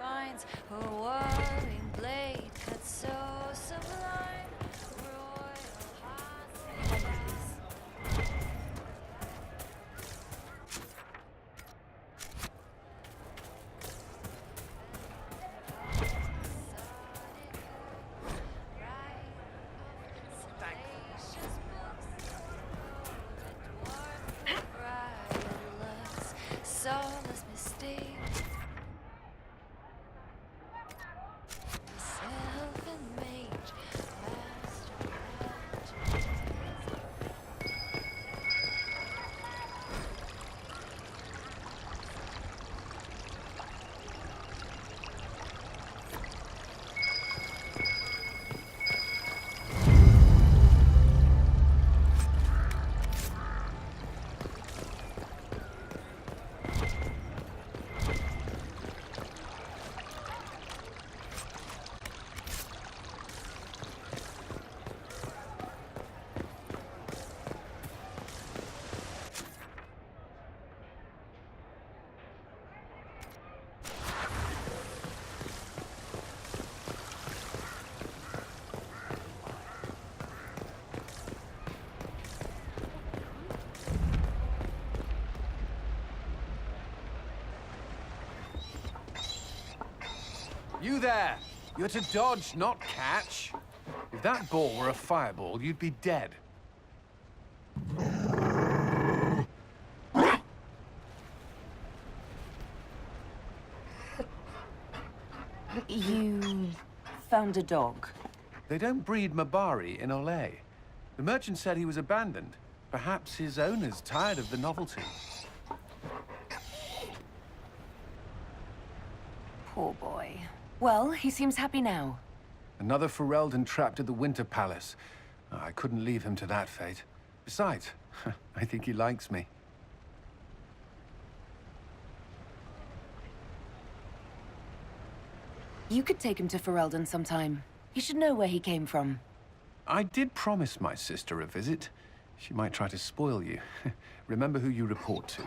Finds a whirling blade that's so sublime. Royal hearts. You there! You're to dodge, not catch. If that ball were a fireball, you'd be dead. You found a dog? They don't breed Mabari in Olay. The merchant said he was abandoned. Perhaps his owner's tired of the novelty. Poor boy. Well, he seems happy now. Another Ferelden trapped at the Winter Palace. I couldn't leave him to that fate. Besides, I think he likes me. You could take him to Ferelden sometime. He should know where he came from. I did promise my sister a visit. She might try to spoil you. Remember who you report to.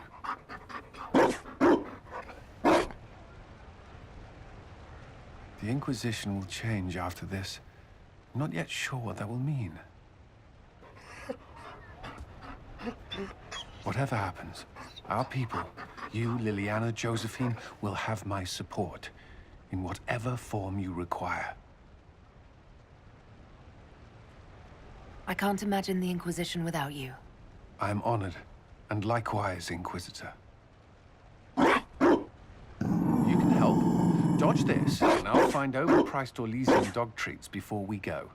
The Inquisition will change after this. I'm not yet sure what that will mean. Whatever happens, our people, you, Liliana, Josephine, will have my support. In whatever form you require. I can't imagine the Inquisition without you. I am honored, and likewise, Inquisitor. You can help. Dodge this, and I'll find overpriced Orlesian dog treats before we go.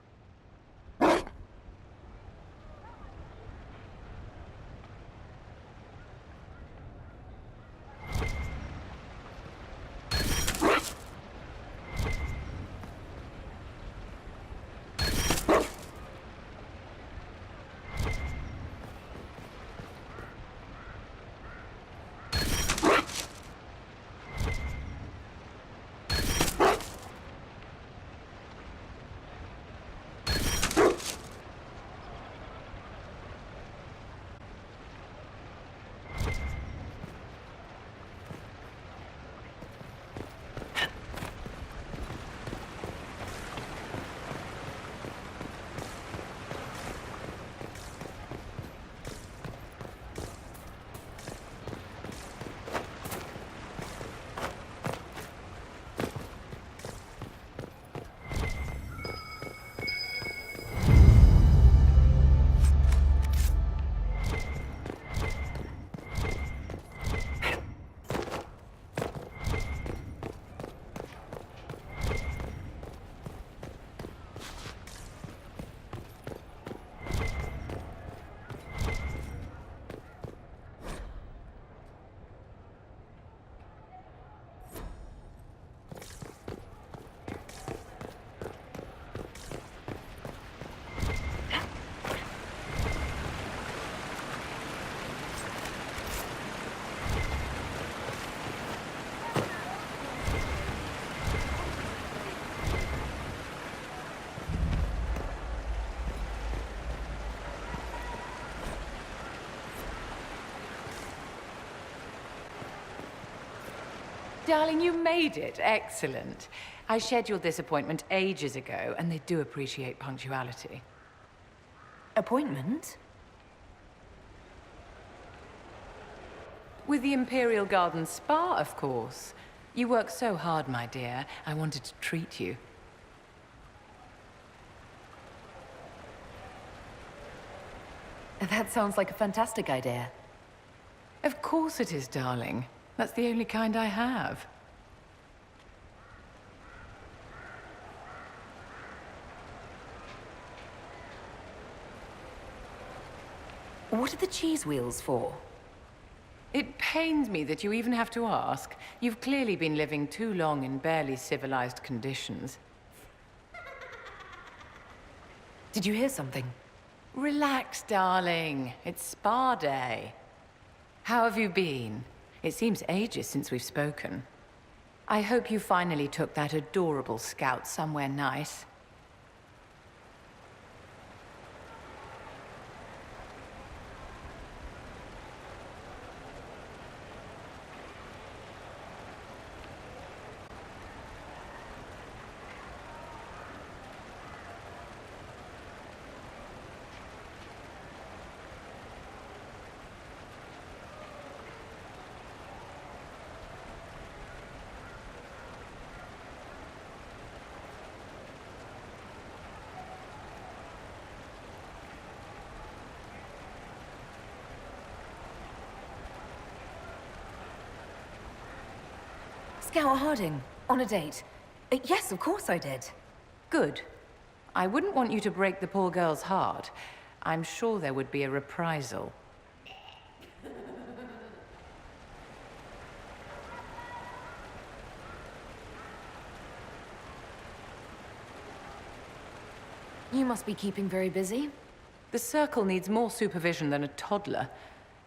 Darling, you made it. Excellent. I scheduled this appointment ages ago, and they do appreciate punctuality. Appointment? With the Imperial Garden Spa, of course. You work so hard, my dear. I wanted to treat you. That sounds like a fantastic idea. Of course it is, darling. That's the only kind I have. What are the cheese wheels for? It pains me that you even have to ask. You've clearly been living too long in barely civilized conditions. Did you hear something? Relax, darling. It's spa day. How have you been? It seems ages since we've spoken. I hope you finally took that adorable scout somewhere nice. Scout Harding, on a date. Yes, of course I did. Good. I wouldn't want you to break the poor girl's heart. I'm sure there would be a reprisal. You must be keeping very busy. The Circle needs more supervision than a toddler.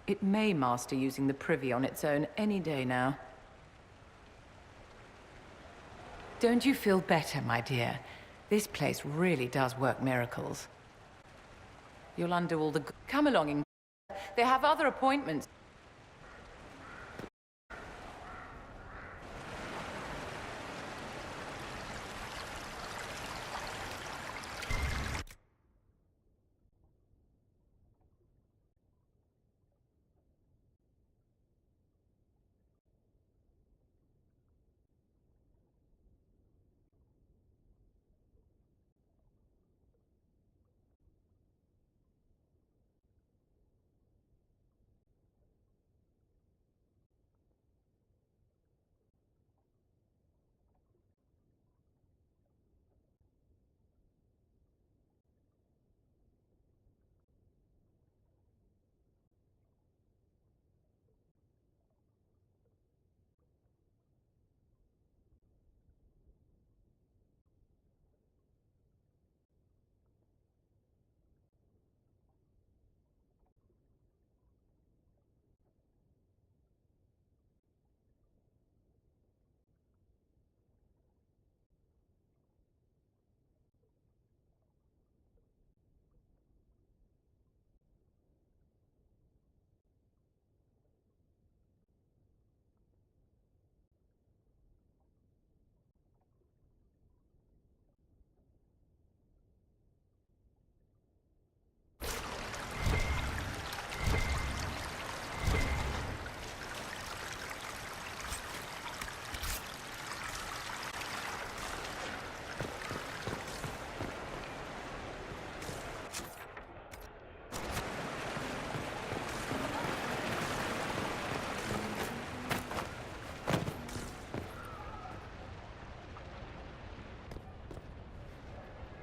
It may master using the privy on its own any day now. Don't you feel better, my dear? This place really does work miracles. You'll undo all the... Come along, they have other appointments.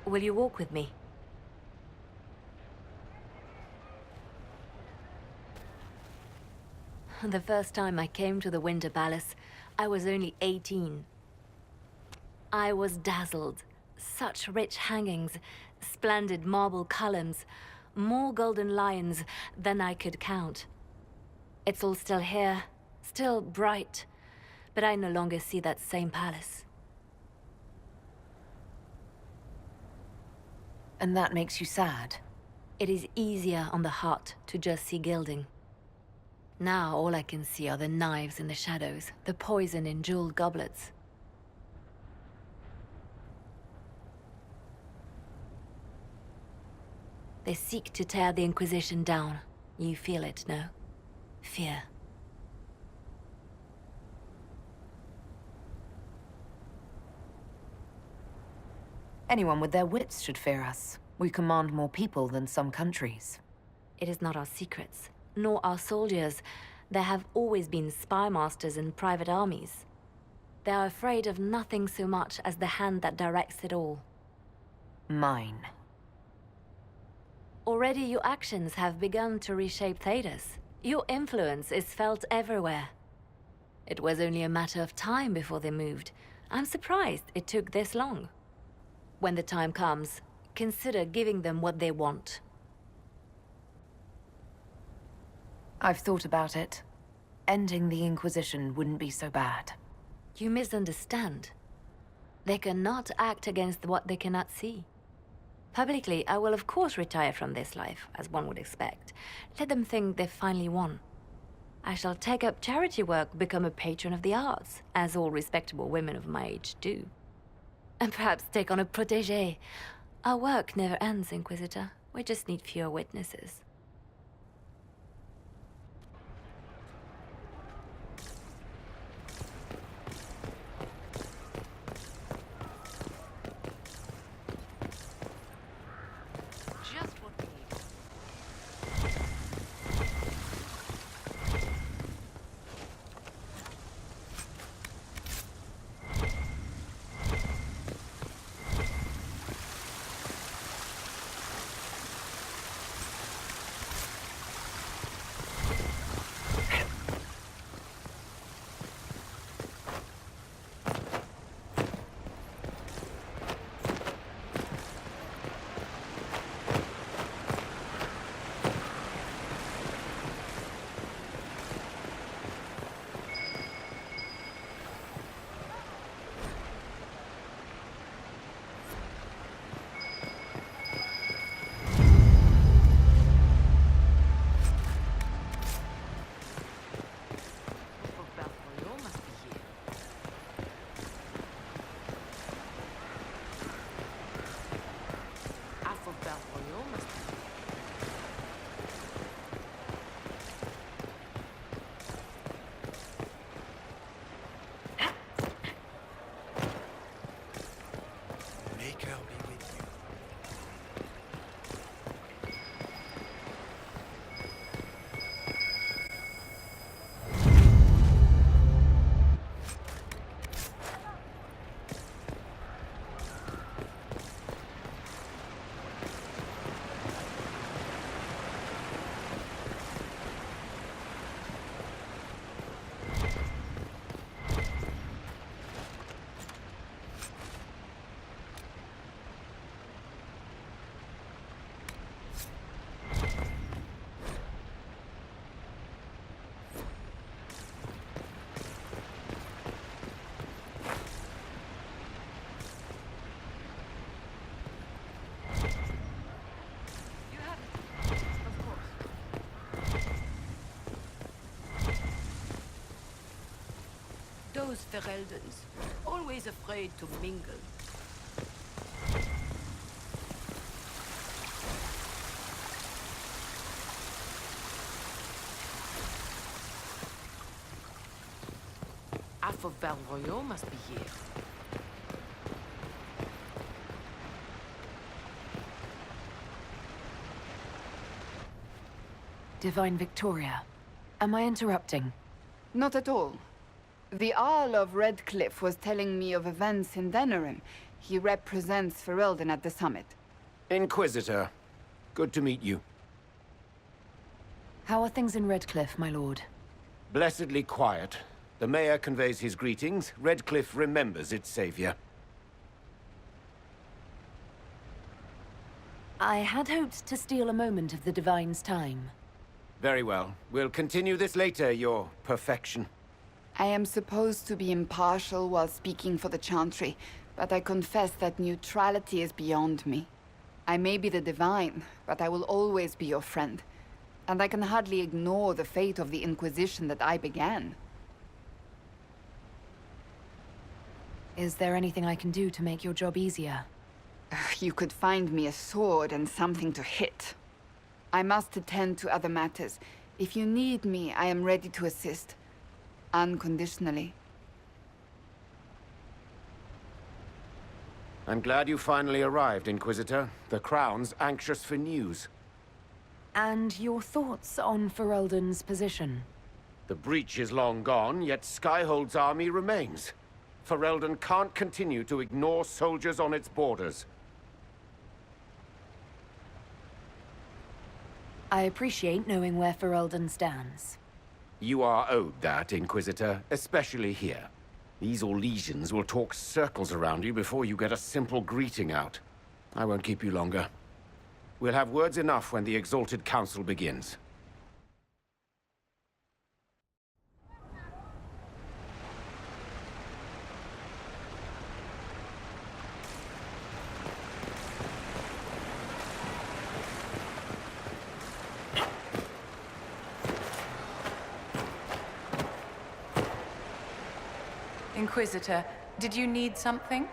Will you walk with me? The first time I came to the Winter Palace, I was only 18. I was dazzled. Such rich hangings, splendid marble columns, more golden lions than I could count. It's all still here, still bright, but I no longer see that same palace. And that makes you sad? It is easier on the heart to just see gilding. Now all I can see are the knives in the shadows, the poison in jeweled goblets. They seek to tear the Inquisition down. You feel it, no? Fear. Anyone with their wits should fear us. We command more people than some countries. It is not our secrets, nor our soldiers. There have always been spy masters and private armies. They are afraid of nothing so much as the hand that directs it all. Mine. Already your actions have begun to reshape Thedas. Your influence is felt everywhere. It was only a matter of time before they moved. I'm surprised it took this long. When the time comes, consider giving them what they want. I've thought about it. Ending the Inquisition wouldn't be so bad. You misunderstand. They cannot act against what they cannot see. Publicly, I will of course retire from this life, as one would expect. Let them think they've finally won. I shall take up charity work, become a patron of the arts, as all respectable women of my age do. And perhaps take on a protégé. Our work never ends, Inquisitor. We just need fewer witnesses. Those Fereldans, always afraid to mingle. Half of Val Royal must be here. Divine Victoria, am I interrupting? Not at all. The Earl of Redcliffe was telling me of events in Denerim. He represents Ferelden at the summit. Inquisitor, good to meet you. How are things in Redcliffe, my lord? Blessedly quiet. The mayor conveys his greetings. Redcliffe remembers its savior. I had hoped to steal a moment of the Divine's time. Very well. We'll continue this later, your perfection. I am supposed to be impartial while speaking for the Chantry, but I confess that neutrality is beyond me. I may be the Divine, but I will always be your friend. And I can hardly ignore the fate of the Inquisition that I began. Is there anything I can do to make your job easier? You could find me a sword and something to hit. I must attend to other matters. If you need me, I am ready to assist. Unconditionally. I'm glad you finally arrived, Inquisitor. The Crown's anxious for news. And your thoughts on Ferelden's position? The breach is long gone, yet Skyhold's army remains. Ferelden can't continue to ignore soldiers on its borders. I appreciate knowing where Ferelden stands. You are owed that, Inquisitor, especially here. These Orlesians will talk circles around you before you get a simple greeting out. I won't keep you longer. We'll have words enough when the Exalted Council begins. Inquisitor, did you need something?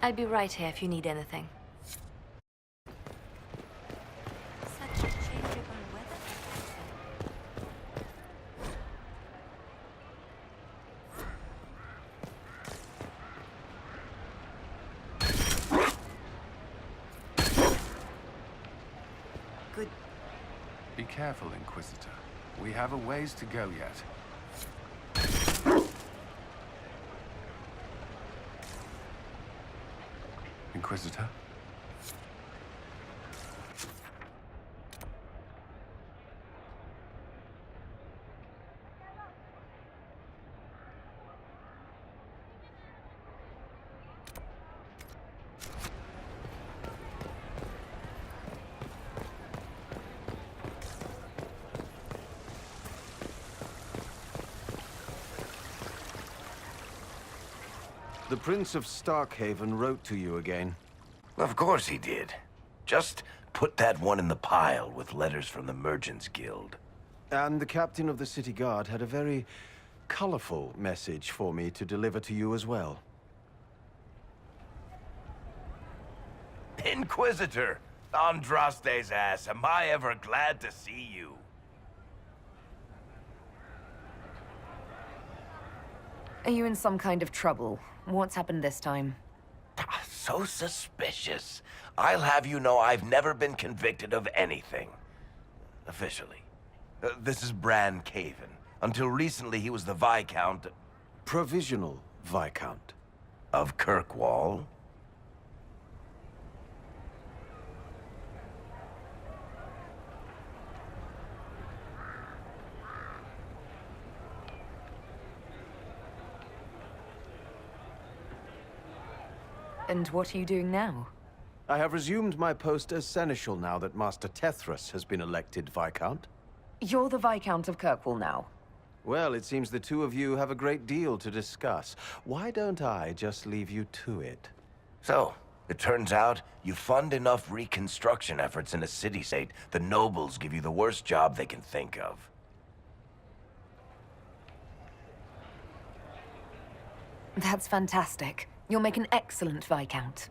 I'll be right here if you need anything. Such a changeable weather. Good. Be careful, Inquisitor. We have a ways to go yet. Inquisitor? The Prince of Starkhaven wrote to you again. Of course he did. Just put that one in the pile with letters from the Merchants Guild. And the captain of the city guard had a very colorful message for me to deliver to you as well. Inquisitor! Andraste's ass, am I ever glad to see you. Are you in some kind of trouble? What's happened this time? So suspicious. I'll have you know I've never been convicted of anything. Officially. This is Bran Caven. Until recently, he was the Viscount... Provisional Viscount. Of Kirkwall. And what are you doing now? I have resumed my post as Seneschal now that Master Tethras has been elected Viscount. You're the Viscount of Kirkwall now. Well, it seems the two of you have a great deal to discuss. Why don't I just leave you to it? So, it turns out you fund enough reconstruction efforts in a city-state, the nobles give you the worst job they can think of. That's fantastic. You'll make an excellent Viscount.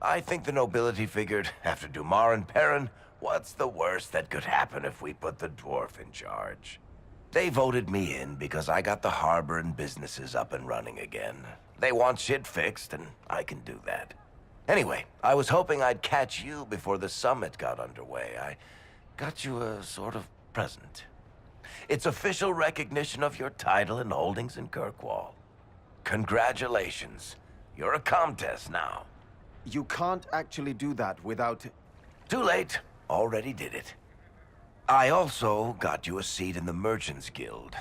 I think the nobility figured, after Dumar and Perrin, what's the worst that could happen if we put the dwarf in charge? They voted me in because I got the harbor and businesses up and running again. They want shit fixed, and I can do that. Anyway, I was hoping I'd catch you before the summit got underway. I got you a sort of present. It's official recognition of your title and holdings in Kirkwall. Congratulations. You're a Comtesse now. You can't actually do that without... Too late. Already did it. I also got you a seat in the Merchants Guild.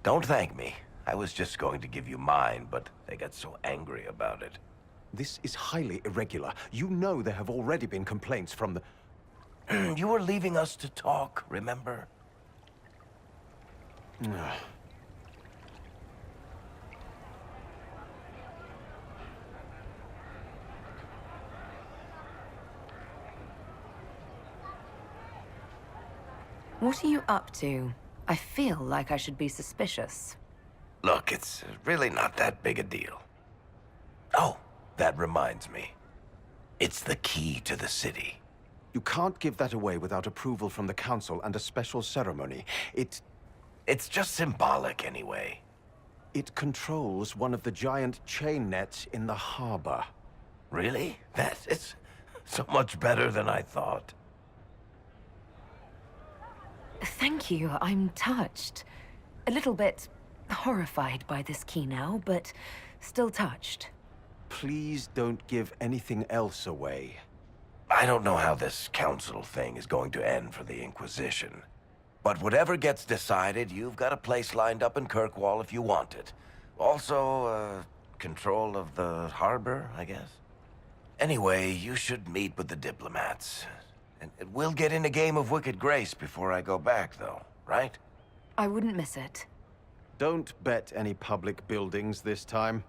Don't thank me. I was just going to give you mine, but they got so angry about it. This is highly irregular. You know there have already been complaints from the... You were leaving us to talk, remember? What are you up to? I feel like I should be suspicious. Look, it's really not that big a deal. Oh, that reminds me. It's the key to the city. You can't give that away without approval from the council and a special ceremony. It's just symbolic anyway. It controls one of the giant chain nets in the harbor. Really? That is so much better than I thought. Thank you. I'm touched. A little bit horrified by this key now, but still touched. Please don't give anything else away. I don't know how this council thing is going to end for the Inquisition. But whatever gets decided, you've got a place lined up in Kirkwall if you want it. Also, control of the harbor, I guess. Anyway, you should meet with the diplomats. And we'll get in a game of Wicked Grace before I go back, though, right? I wouldn't miss it. Don't bet any public buildings this time.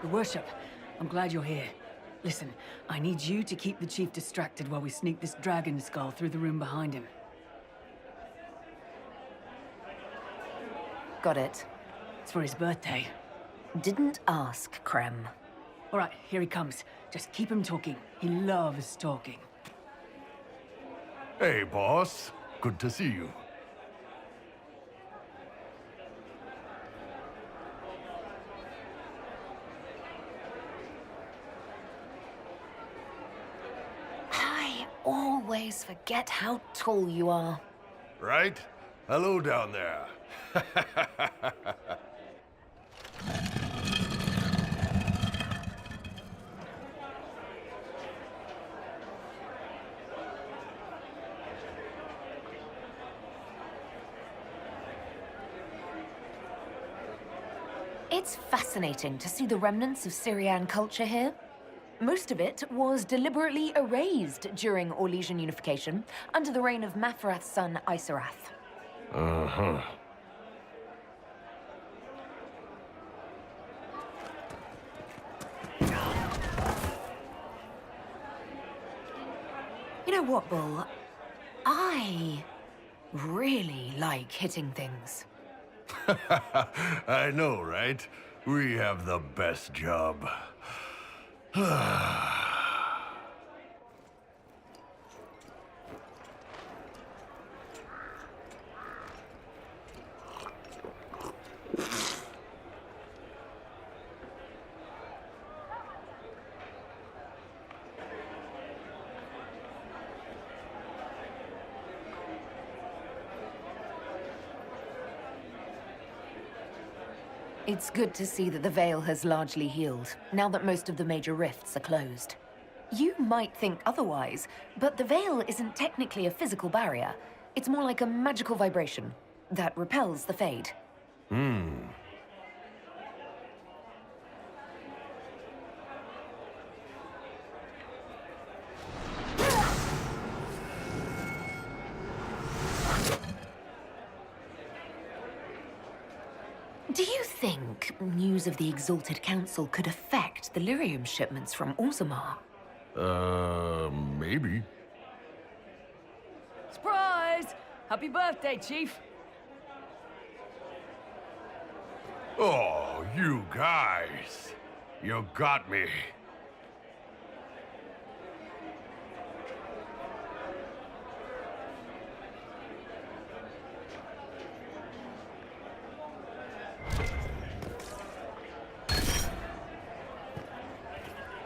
Your worship, I'm glad you're here. Listen, I need you to keep the chief distracted while we sneak this dragon skull through the room behind him. Got it. It's for his birthday. Didn't ask, Krem. All right, here he comes. Just keep him talking. He loves talking. Hey, boss. Good to see you. I always forget how tall you are. Right? Hello down there. It's fascinating to see the remnants of Syrian culture here. Most of it was deliberately erased during Orlesian unification under the reign of Mafarath's son, Isarath. Uh-huh. You know what, Bull? I really like hitting things. I know, right? We have the best job. It's good to see that the Veil has largely healed, now that most of the major rifts are closed. You might think otherwise, but the Veil isn't technically a physical barrier. It's more like a magical vibration that repels the Fade. Do you think news of the Exalted Council could affect the lyrium shipments from Orzammar? Maybe. Surprise! Happy birthday, Chief! Oh, you guys. You got me.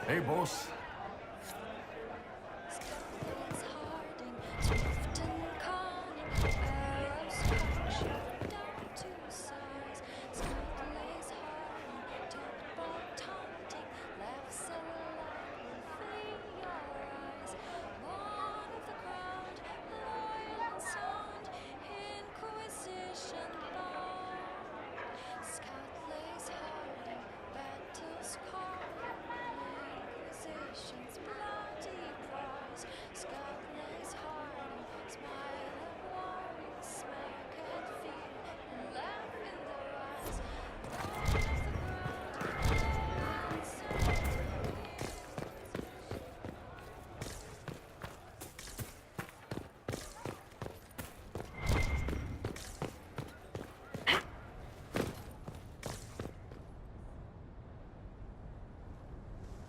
Hey, boss.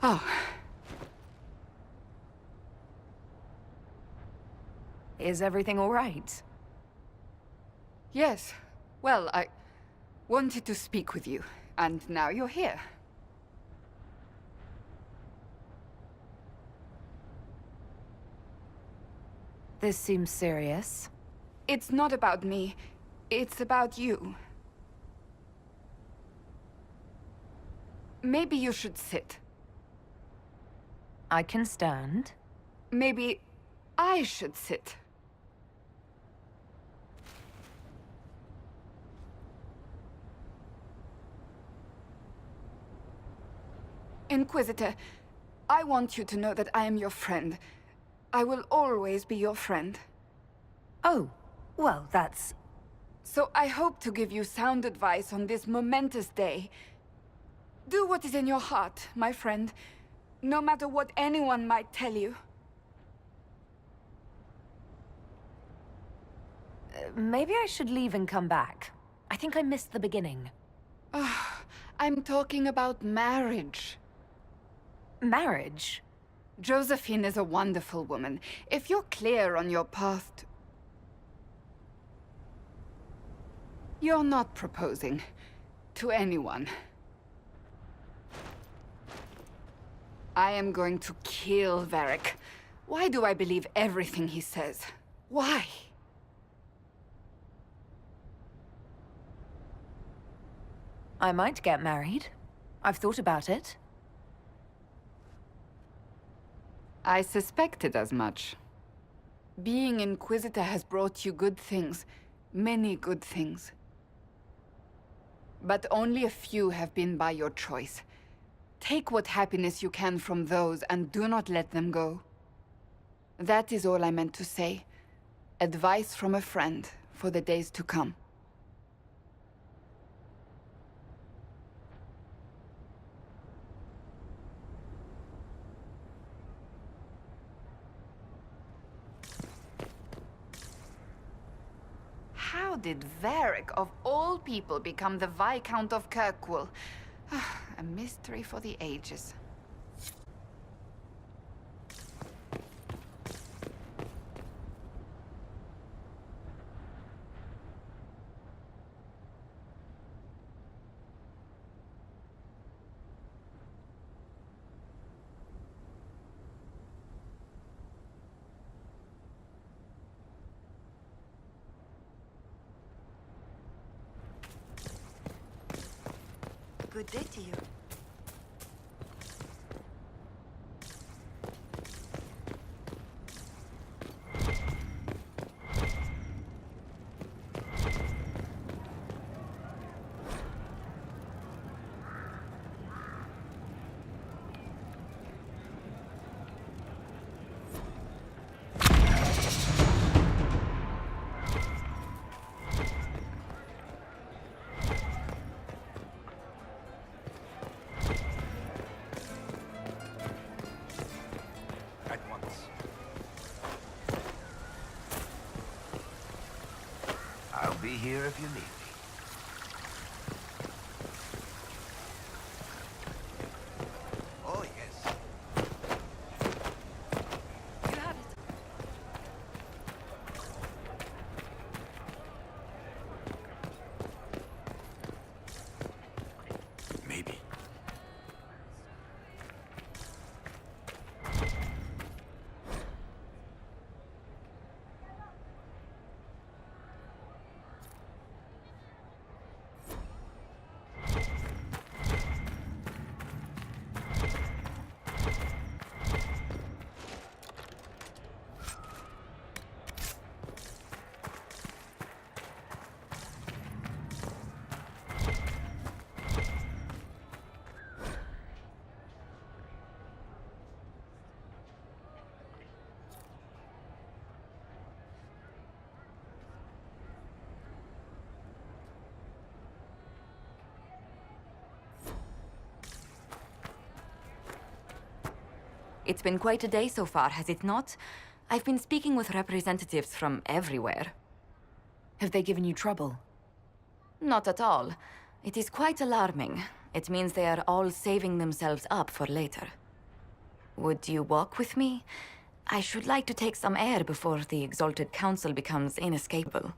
Oh. Is everything all right? Yes. Well, I wanted to speak with you, and now you're here. This seems serious. It's not about me. It's about you. Maybe you should sit. I can stand. Maybe I should sit. Inquisitor, I want you to know that I am your friend. I will always be your friend. Oh, well, that's... So I hope to give you sound advice on this momentous day. Do what is in your heart, my friend. No matter what anyone might tell you. Maybe I should leave and come back. I think I missed the beginning. I'm talking about marriage. Marriage? Josephine is a wonderful woman. If you're clear on your path to... You're not proposing to anyone. I am going to kill Varric. Why do I believe everything he says? Why? I might get married. I've thought about it. I suspected as much. Being Inquisitor has brought you good things. Many good things. But only a few have been by your choice. Take what happiness you can from those and do not let them go. That is all I meant to say. Advice from a friend for the days to come. How did Varric, of all people, become the Viscount of Kirkwall? A mystery for the ages. Good day to you. I'll be here if you need me. Oh, yes. You have it. Maybe. It's been quite a day so far, has it not? I've been speaking with representatives from everywhere. Have they given you trouble? Not at all. It is quite alarming. It means they are all saving themselves up for later. Would you walk with me? I should like to take some air before the Exalted Council becomes inescapable.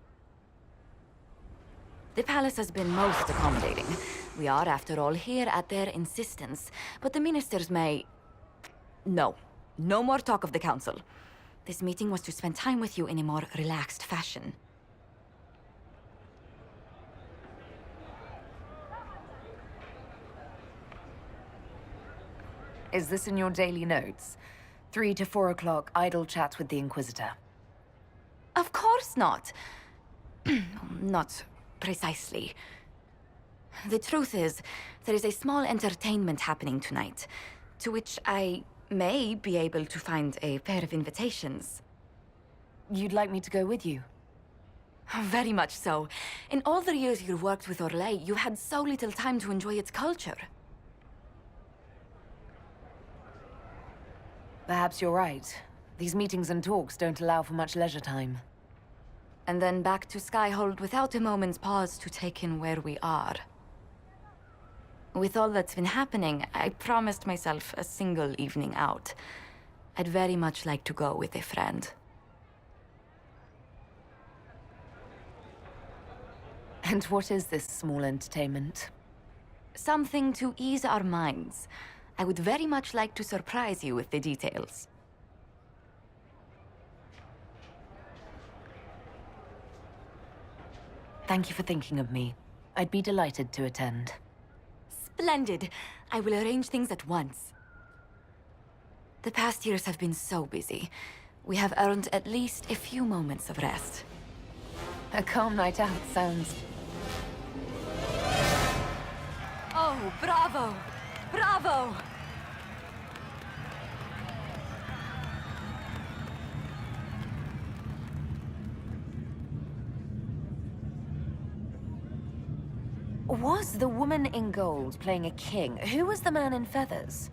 The palace has been most accommodating. We are, after all, here at their insistence, but the ministers may... No. No more talk of the council. This meeting was to spend time with you in a more relaxed fashion. Is this in your daily notes? 3 to 4 o'clock, idle chats with the Inquisitor. Of course not. Not precisely. The truth is, there is a small entertainment happening tonight, to which I may be able to find a pair of invitations. You'd like me to go with you? Very much so. In all the years you worked with Orlais, you had so little time to enjoy its culture. Perhaps you're right. These meetings and talks don't allow for much leisure time. And then back to Skyhold without a moment's pause to take in where we are. With all that's been happening, I promised myself a single evening out. I'd very much like to go with a friend. And what is this small entertainment? Something to ease our minds. I would very much like to surprise you with the details. Thank you for thinking of me. I'd be delighted to attend. Splendid. I will arrange things at once. The past years have been so busy. We have earned at least a few moments of rest. A calm night out sounds... Oh, bravo! Bravo! Was the woman in gold playing a king? Who was the man in feathers?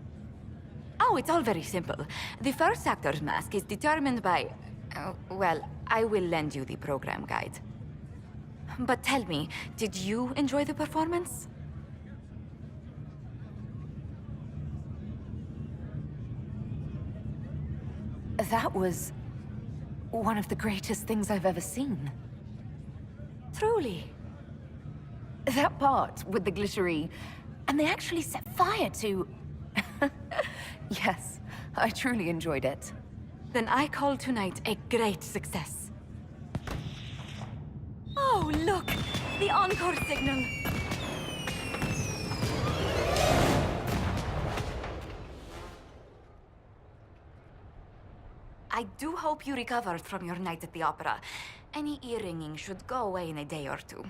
Oh, it's all very simple. The first actor's mask is determined by... well, I will lend you the program guide. But tell me, did you enjoy the performance? That was... one of the greatest things I've ever seen. Truly. That part with the glittery... and they actually set fire to... Yes, I truly enjoyed it. Then I call tonight a great success. Oh, look! The encore signal! I do hope you recovered from your night at the opera. Any ear-ringing should go away in a day or two.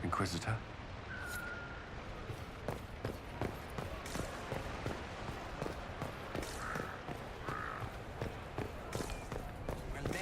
Inquisitor? Well then.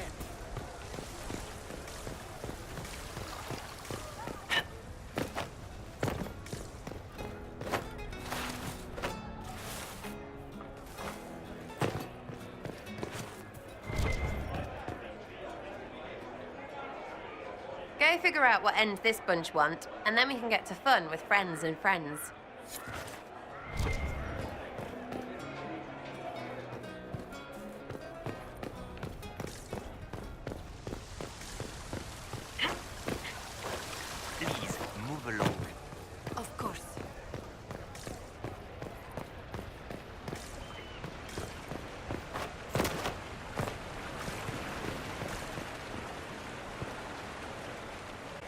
Go figure out what end this bunch want, and then we can get to fun with friends and friends. Please, move along. Of course.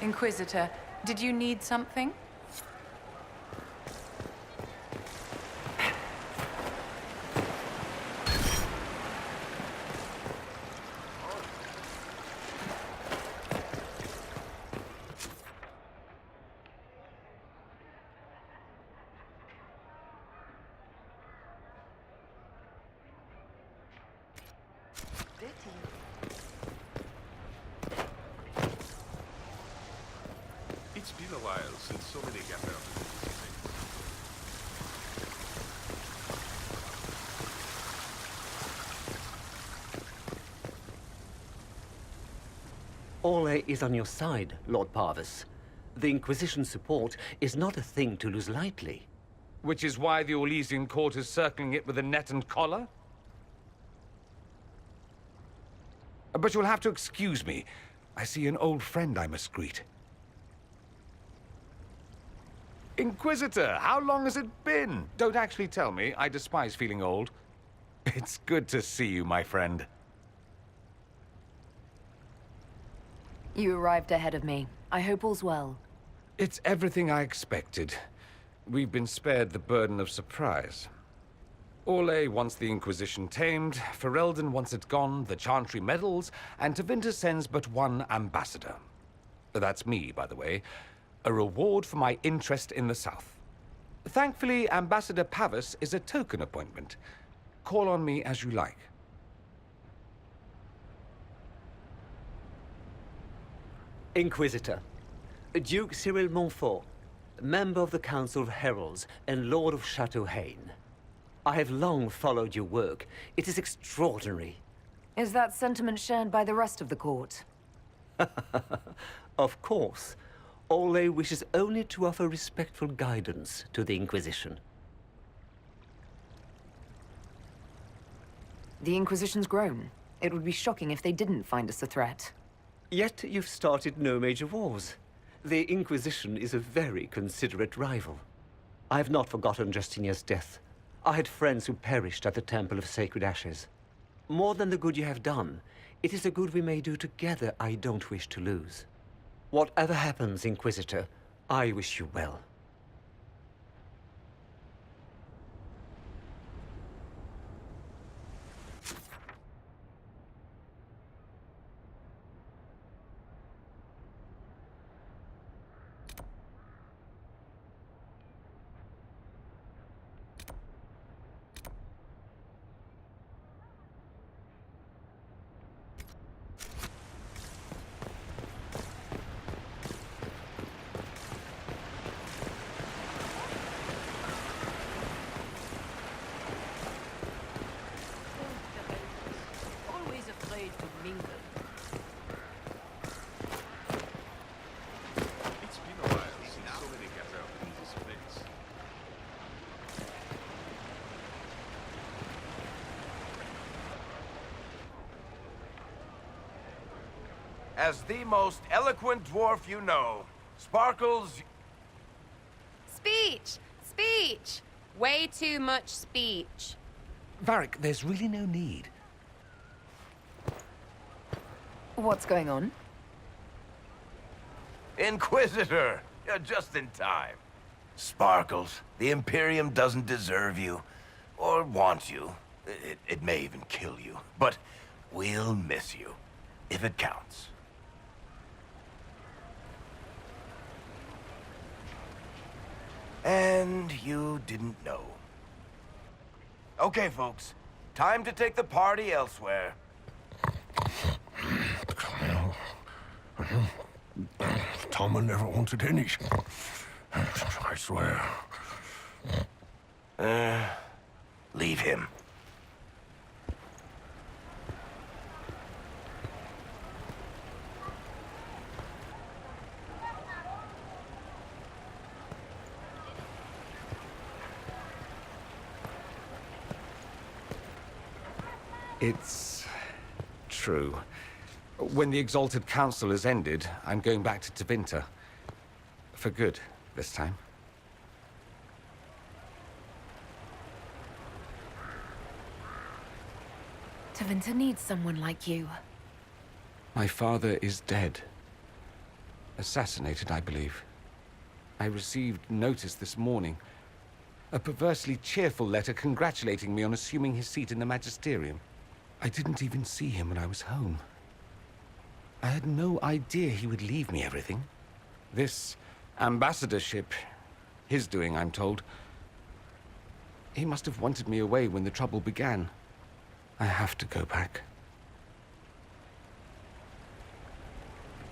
Inquisitor, did you need something? It's been a while since so many gathered to do these things. Ole is on your side, Lord Parvis. The Inquisition's support is not a thing to lose lightly. Which is why the Orlesian court is circling it with a net and collar? But you'll have to excuse me. I see an old friend I must greet. Inquisitor, how long has it been? Don't actually tell me. I despise feeling old. It's good to see you, my friend. You arrived ahead of me. I hope all's well. It's everything I expected. We've been spared the burden of surprise. Orlais wants the Inquisition tamed, Ferelden wants it gone, the Chantry meddles, and Tevinter sends but one ambassador. That's me, by the way. A reward for my interest in the South. Thankfully, Ambassador Pavis is a token appointment. Call on me as you like. Inquisitor, Duke Cyril Montfort, member of the Council of Heralds and Lord of Chateau Haine. I have long followed your work. It is extraordinary. Is that sentiment shared by the rest of the court? Of course. Ole wishes only to offer respectful guidance to the Inquisition. The Inquisition's grown. It would be shocking if they didn't find us a threat. Yet you've started no major wars. The Inquisition is a very considerate rival. I've not forgotten Justinia's death. I had friends who perished at the Temple of Sacred Ashes. More than the good you have done, it is the good we may do together I don't wish to lose. Whatever happens, Inquisitor, I wish you well. Always afraid to mingle. It's been a while since so many gathered in this place. As the most eloquent dwarf you know, Sparkles... Speech! Speech! Way too much speech. Varric, there's really no need. What's going on? Inquisitor! You're just in time. Sparkles, the Imperium doesn't deserve you. Or want you. It may even kill you. But we'll miss you. If it counts. And you didn't know. Okay, folks. Time to take the party elsewhere. Toma never wanted any. I swear. Leave him. It's true. When the Exalted Council has ended, I'm going back to Tevinter. For good, this time. Tevinter needs someone like you. My father is dead. Assassinated, I believe. I received notice this morning. A perversely cheerful letter congratulating me on assuming his seat in the Magisterium. I didn't even see him when I was home. I had no idea he would leave me everything. This ambassadorship, his doing, I'm told. He must have wanted me away when the trouble began. I have to go back.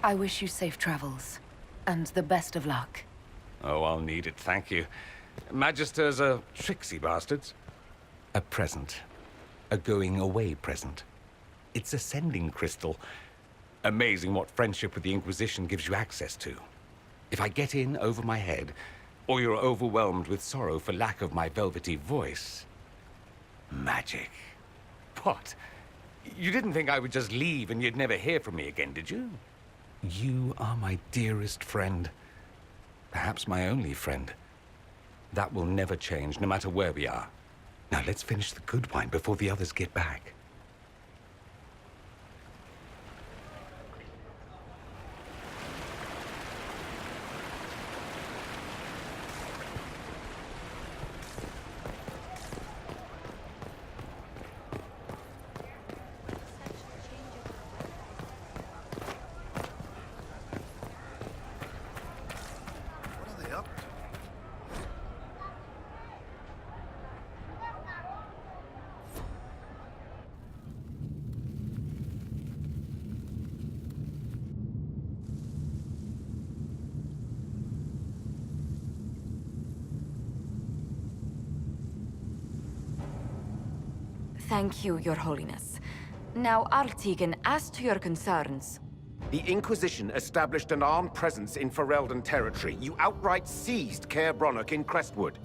I wish you safe travels, and the best of luck. Oh, I'll need it, thank you. Magisters are tricksy bastards. A present. A going-away present. It's a sending crystal. Amazing what friendship with the Inquisition gives you access to. If I get in over my head, or you're overwhelmed with sorrow for lack of my velvety voice... magic. What? You didn't think I would just leave and you'd never hear from me again, did you? You are my dearest friend. Perhaps my only friend. That will never change, no matter where we are. Now let's finish the good wine before the others get back. Thank you, Your Holiness. Now, Artigan, as to your concerns... The Inquisition established an armed presence in Ferelden territory. You outright seized Caer Bronach in Crestwood.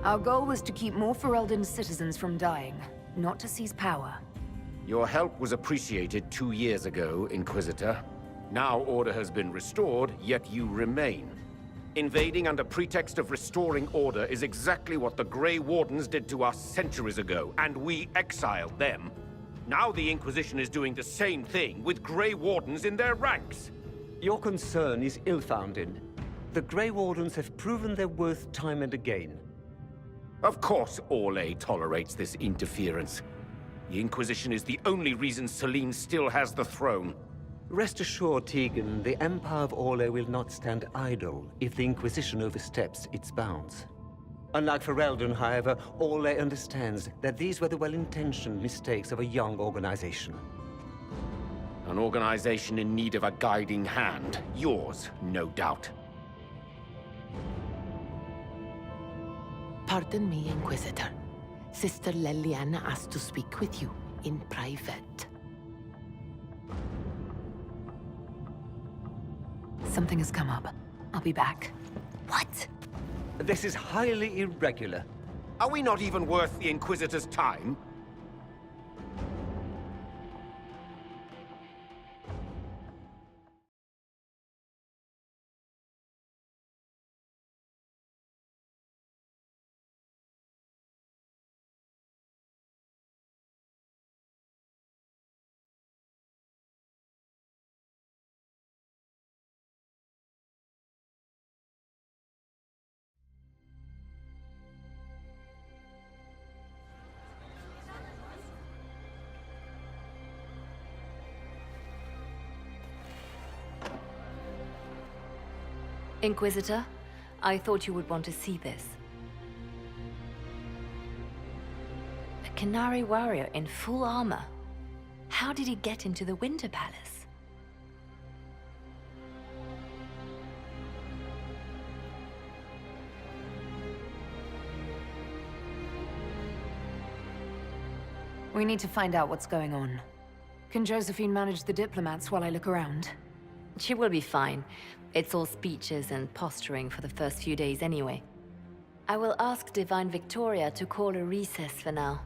Our goal was to keep more Ferelden citizens from dying, not to seize power. Your help was appreciated 2 years ago, Inquisitor. Now order has been restored, yet you remain. Invading under pretext of restoring order is exactly what the Grey Wardens did to us centuries ago, and we exiled them. Now the Inquisition is doing the same thing with Grey Wardens in their ranks. Your concern is ill-founded. The Grey Wardens have proven their worth time and again. Of course Orlais tolerates this interference. The Inquisition is the only reason Selene still has the throne. Rest assured, Tegan, the Empire of Orlais will not stand idle if the Inquisition oversteps its bounds. Unlike Ferelden, however, Orlais understands that these were the well-intentioned mistakes of a young organization. An organization in need of a guiding hand. Yours, no doubt. Pardon me, Inquisitor. Sister Leliana asked to speak with you in private. Something has come up. I'll be back. What? This is highly irregular. Are we not even worth the Inquisitor's time? Inquisitor, I thought you would want to see this. A Canary warrior in full armor. How did he get into the Winter Palace? We need to find out what's going on. Can Josephine manage the diplomats while I look around? She will be fine. It's all speeches and posturing for the first few days anyway. I will ask Divine Victoria to call a recess for now.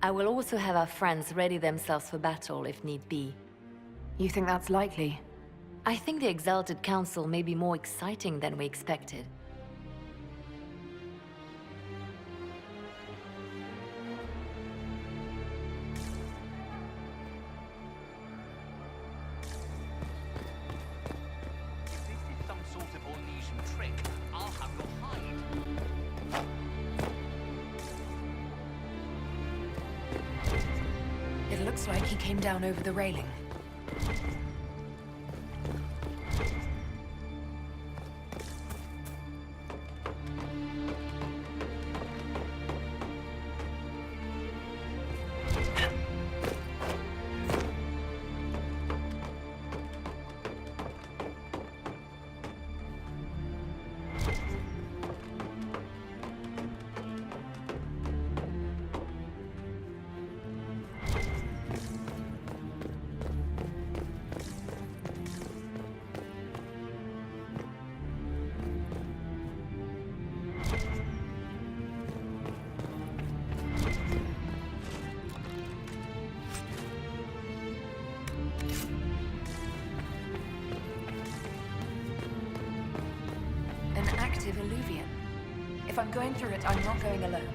I will also have our friends ready themselves for battle if need be. You think that's likely? I think the Exalted Council may be more exciting than we expected. It looks like he came down over the railing. If I'm going through it, I'm not going alone.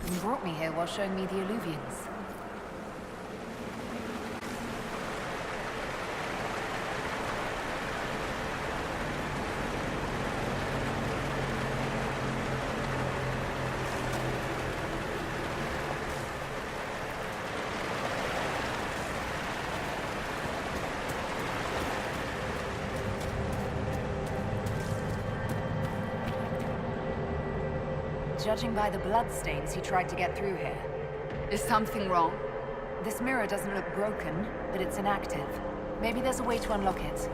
You brought me here while showing me the alluvians. Judging by the bloodstains, he tried to get through here. Is something wrong? This mirror doesn't look broken, but it's inactive. Maybe there's a way to unlock it.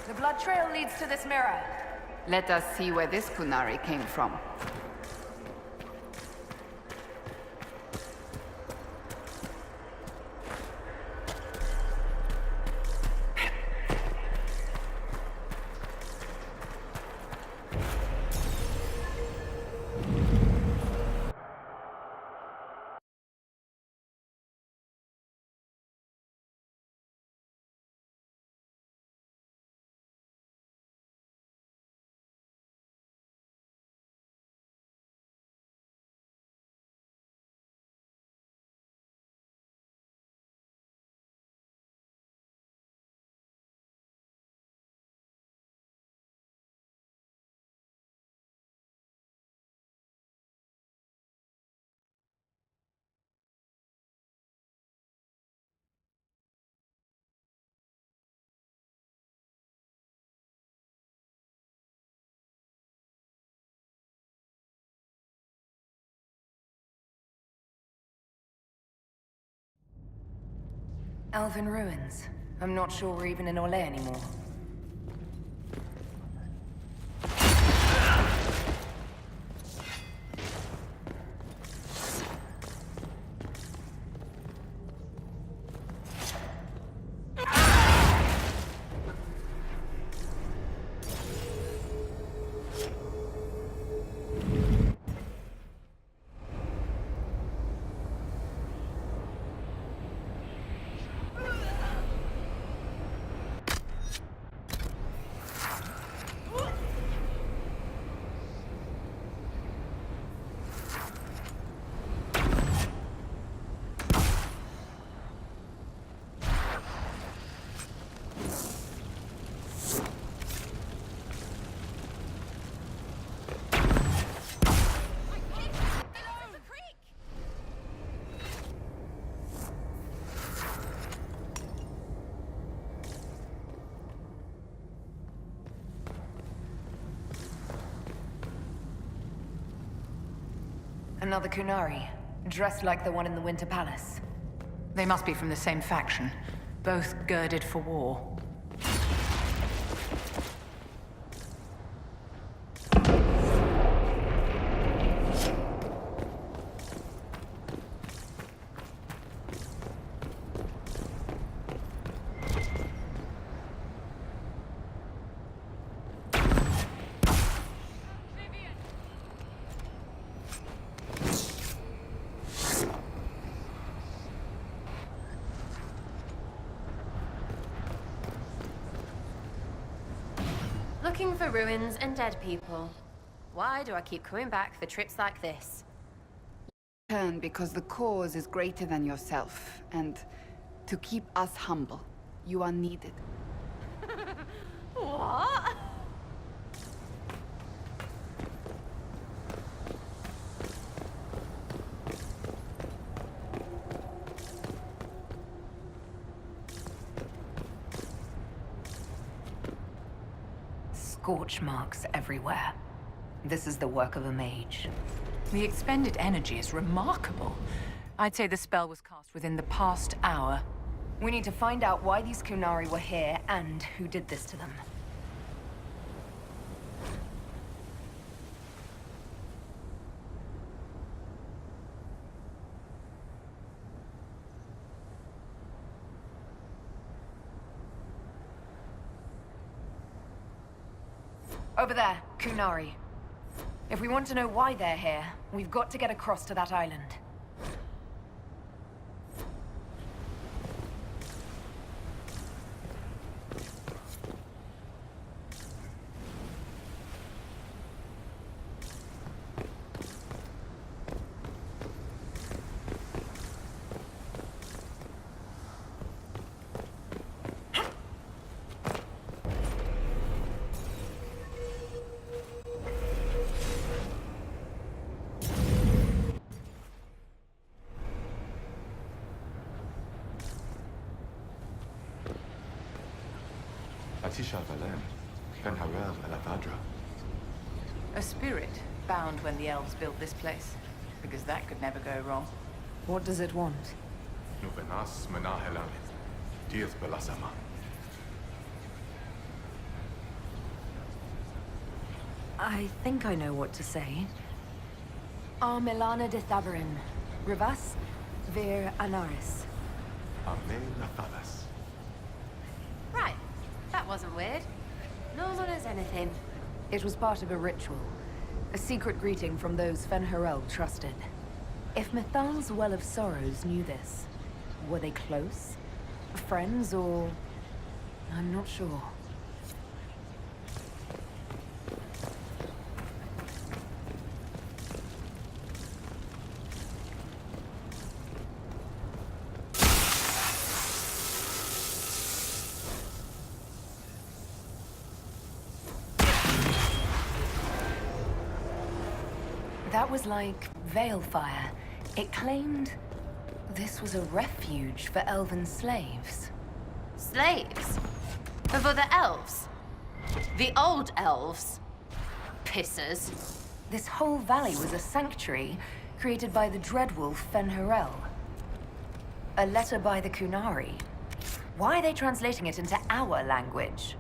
The blood trail leads to this mirror. Let us see where this Kunari came from. Elven ruins. I'm not sure we're even in Orlais anymore. Another Kunari, dressed like the one in the Winter Palace. They must be from the same faction, both girded for war. Looking for ruins and dead people. Why do I keep coming back for trips like this? Turn because the cause is greater than yourself, and to keep us humble, you are needed. What? scorch marks everywhere. This is the work of a mage. The expended energy is remarkable. I'd say the spell was cast within the past hour. We need to find out why these Kunari were here and who did this to them. Over there, Kunari. If we want to know why they're here, we've got to get across to that island. A spirit bound when the elves built this place. Because that could never go wrong. What does it want? I think I know what to say. Milana de Thabarin. Rivas vir Anaris. Right. That wasn't weird. No one knows anything. It was part of a ritual. A secret greeting from those Fen'Harel trusted. If Mithal's Well of Sorrows knew this, were they close? Friends, or... I'm not sure. That was like veil fire. It claimed this was a refuge for elven slaves. Slaves? Of other elves? The old elves? Pissers. This whole valley was a sanctuary created by the dreadwolf Fen'Harel. A letter by the Kunari. Why are they translating it into our language?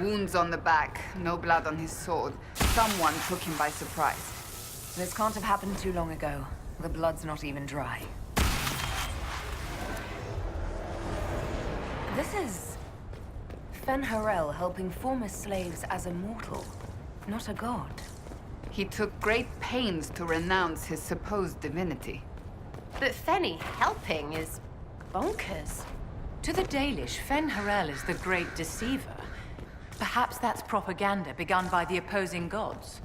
Wounds on the back, no blood on his sword. Someone took him by surprise. This can't have happened too long ago. The blood's not even dry. This is... Fen'Harel helping former slaves as a mortal, not a god. He took great pains to renounce his supposed divinity. But Fenny helping is bonkers. To the Dalish, Fen-Harel is the great deceiver. Perhaps that's propaganda begun by the opposing gods.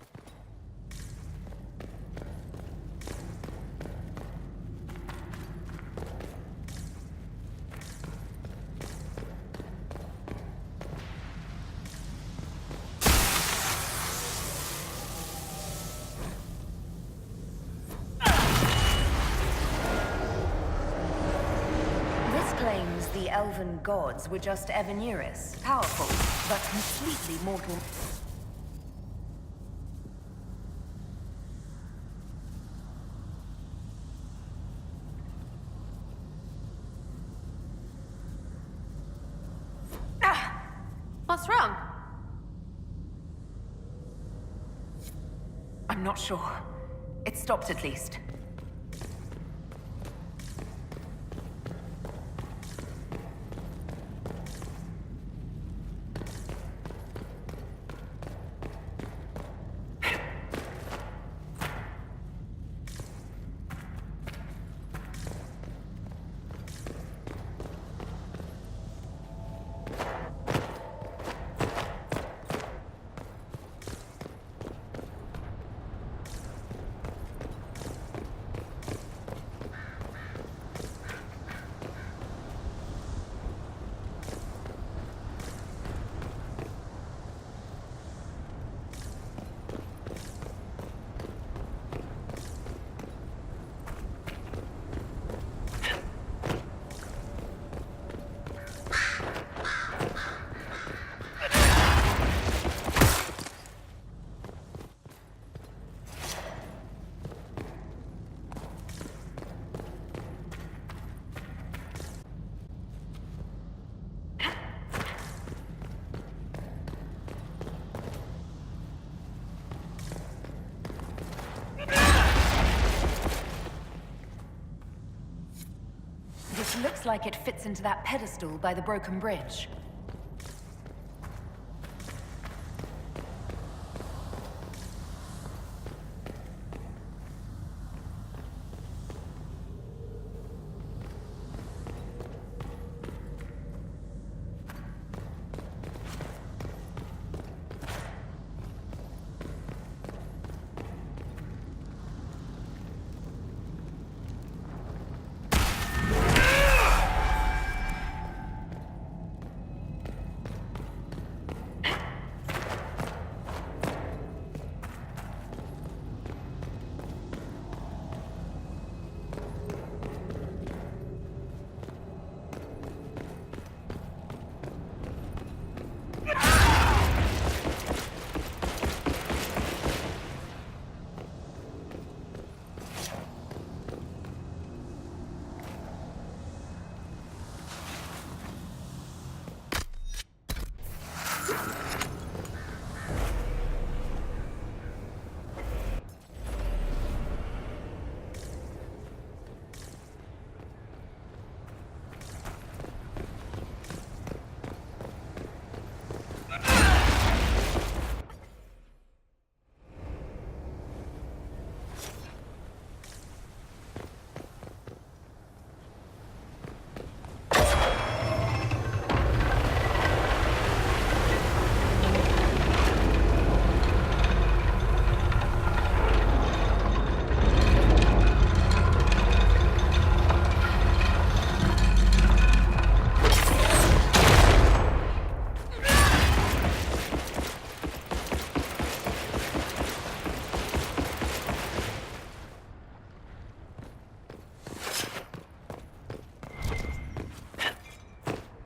The elven gods were just Evaneris, powerful, but completely mortal. What's wrong? I'm not sure. It stopped at least. This looks like it fits into that pedestal by the broken bridge.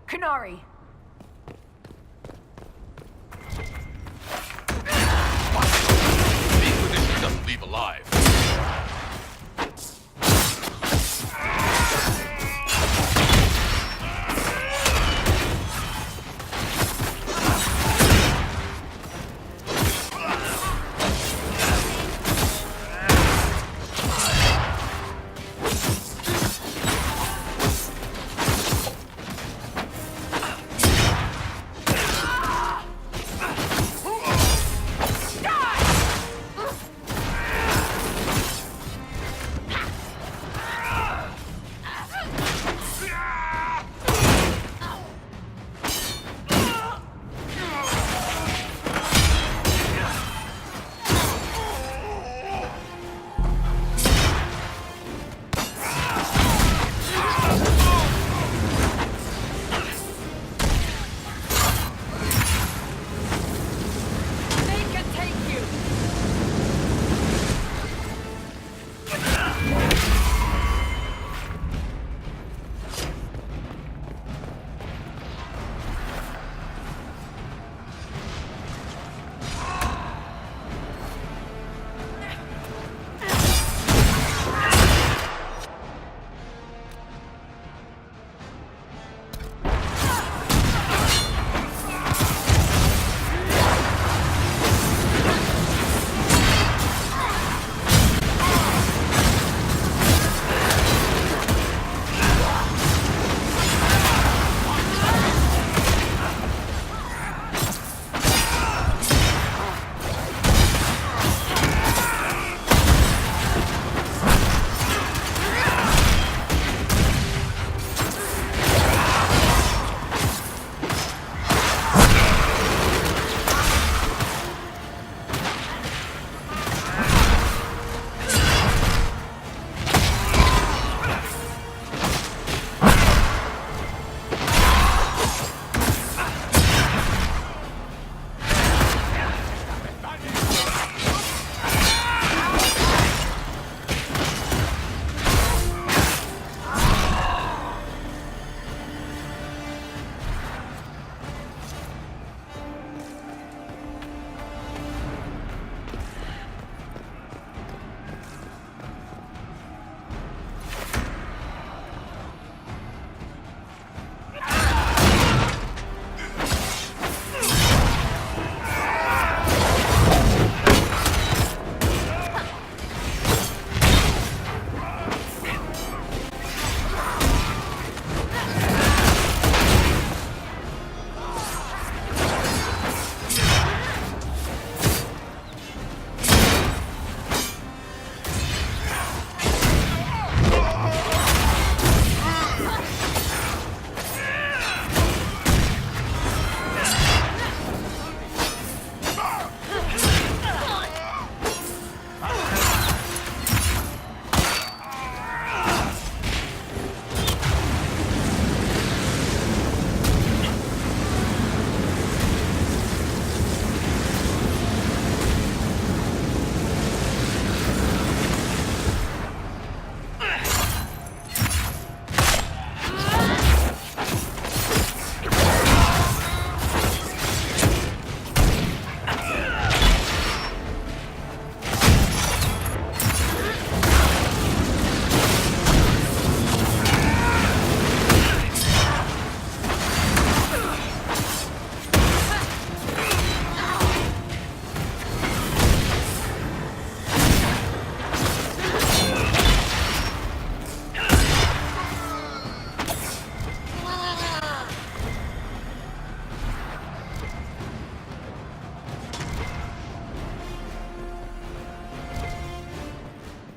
Kunari! The Inquisition doesn't leave alive.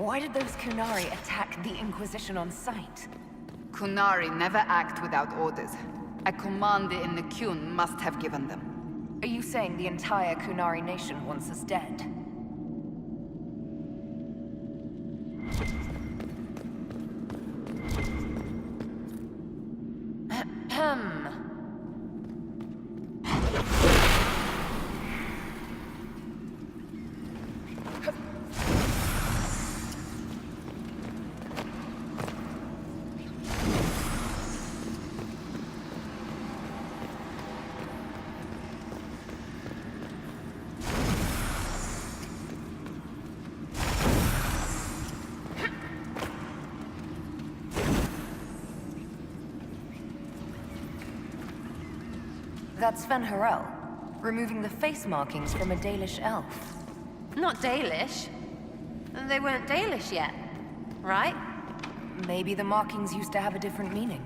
Why did those Kunari attack the Inquisition on sight? Kunari never act without orders. A commander in the Qun must have given them. Are you saying the entire Kunari nation wants us dead? That's Sven Harel, removing the face markings from a Dalish elf. Not Dalish. They weren't Dalish yet, right? Maybe the markings used to have a different meaning.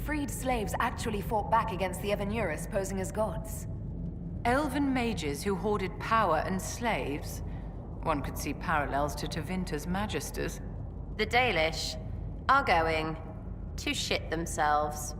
freed slaves actually fought back against the Evanurus posing as gods. Elven mages who hoarded power and slaves? One could see parallels to Tevinter's Magisters. The Dalish are going to shit themselves.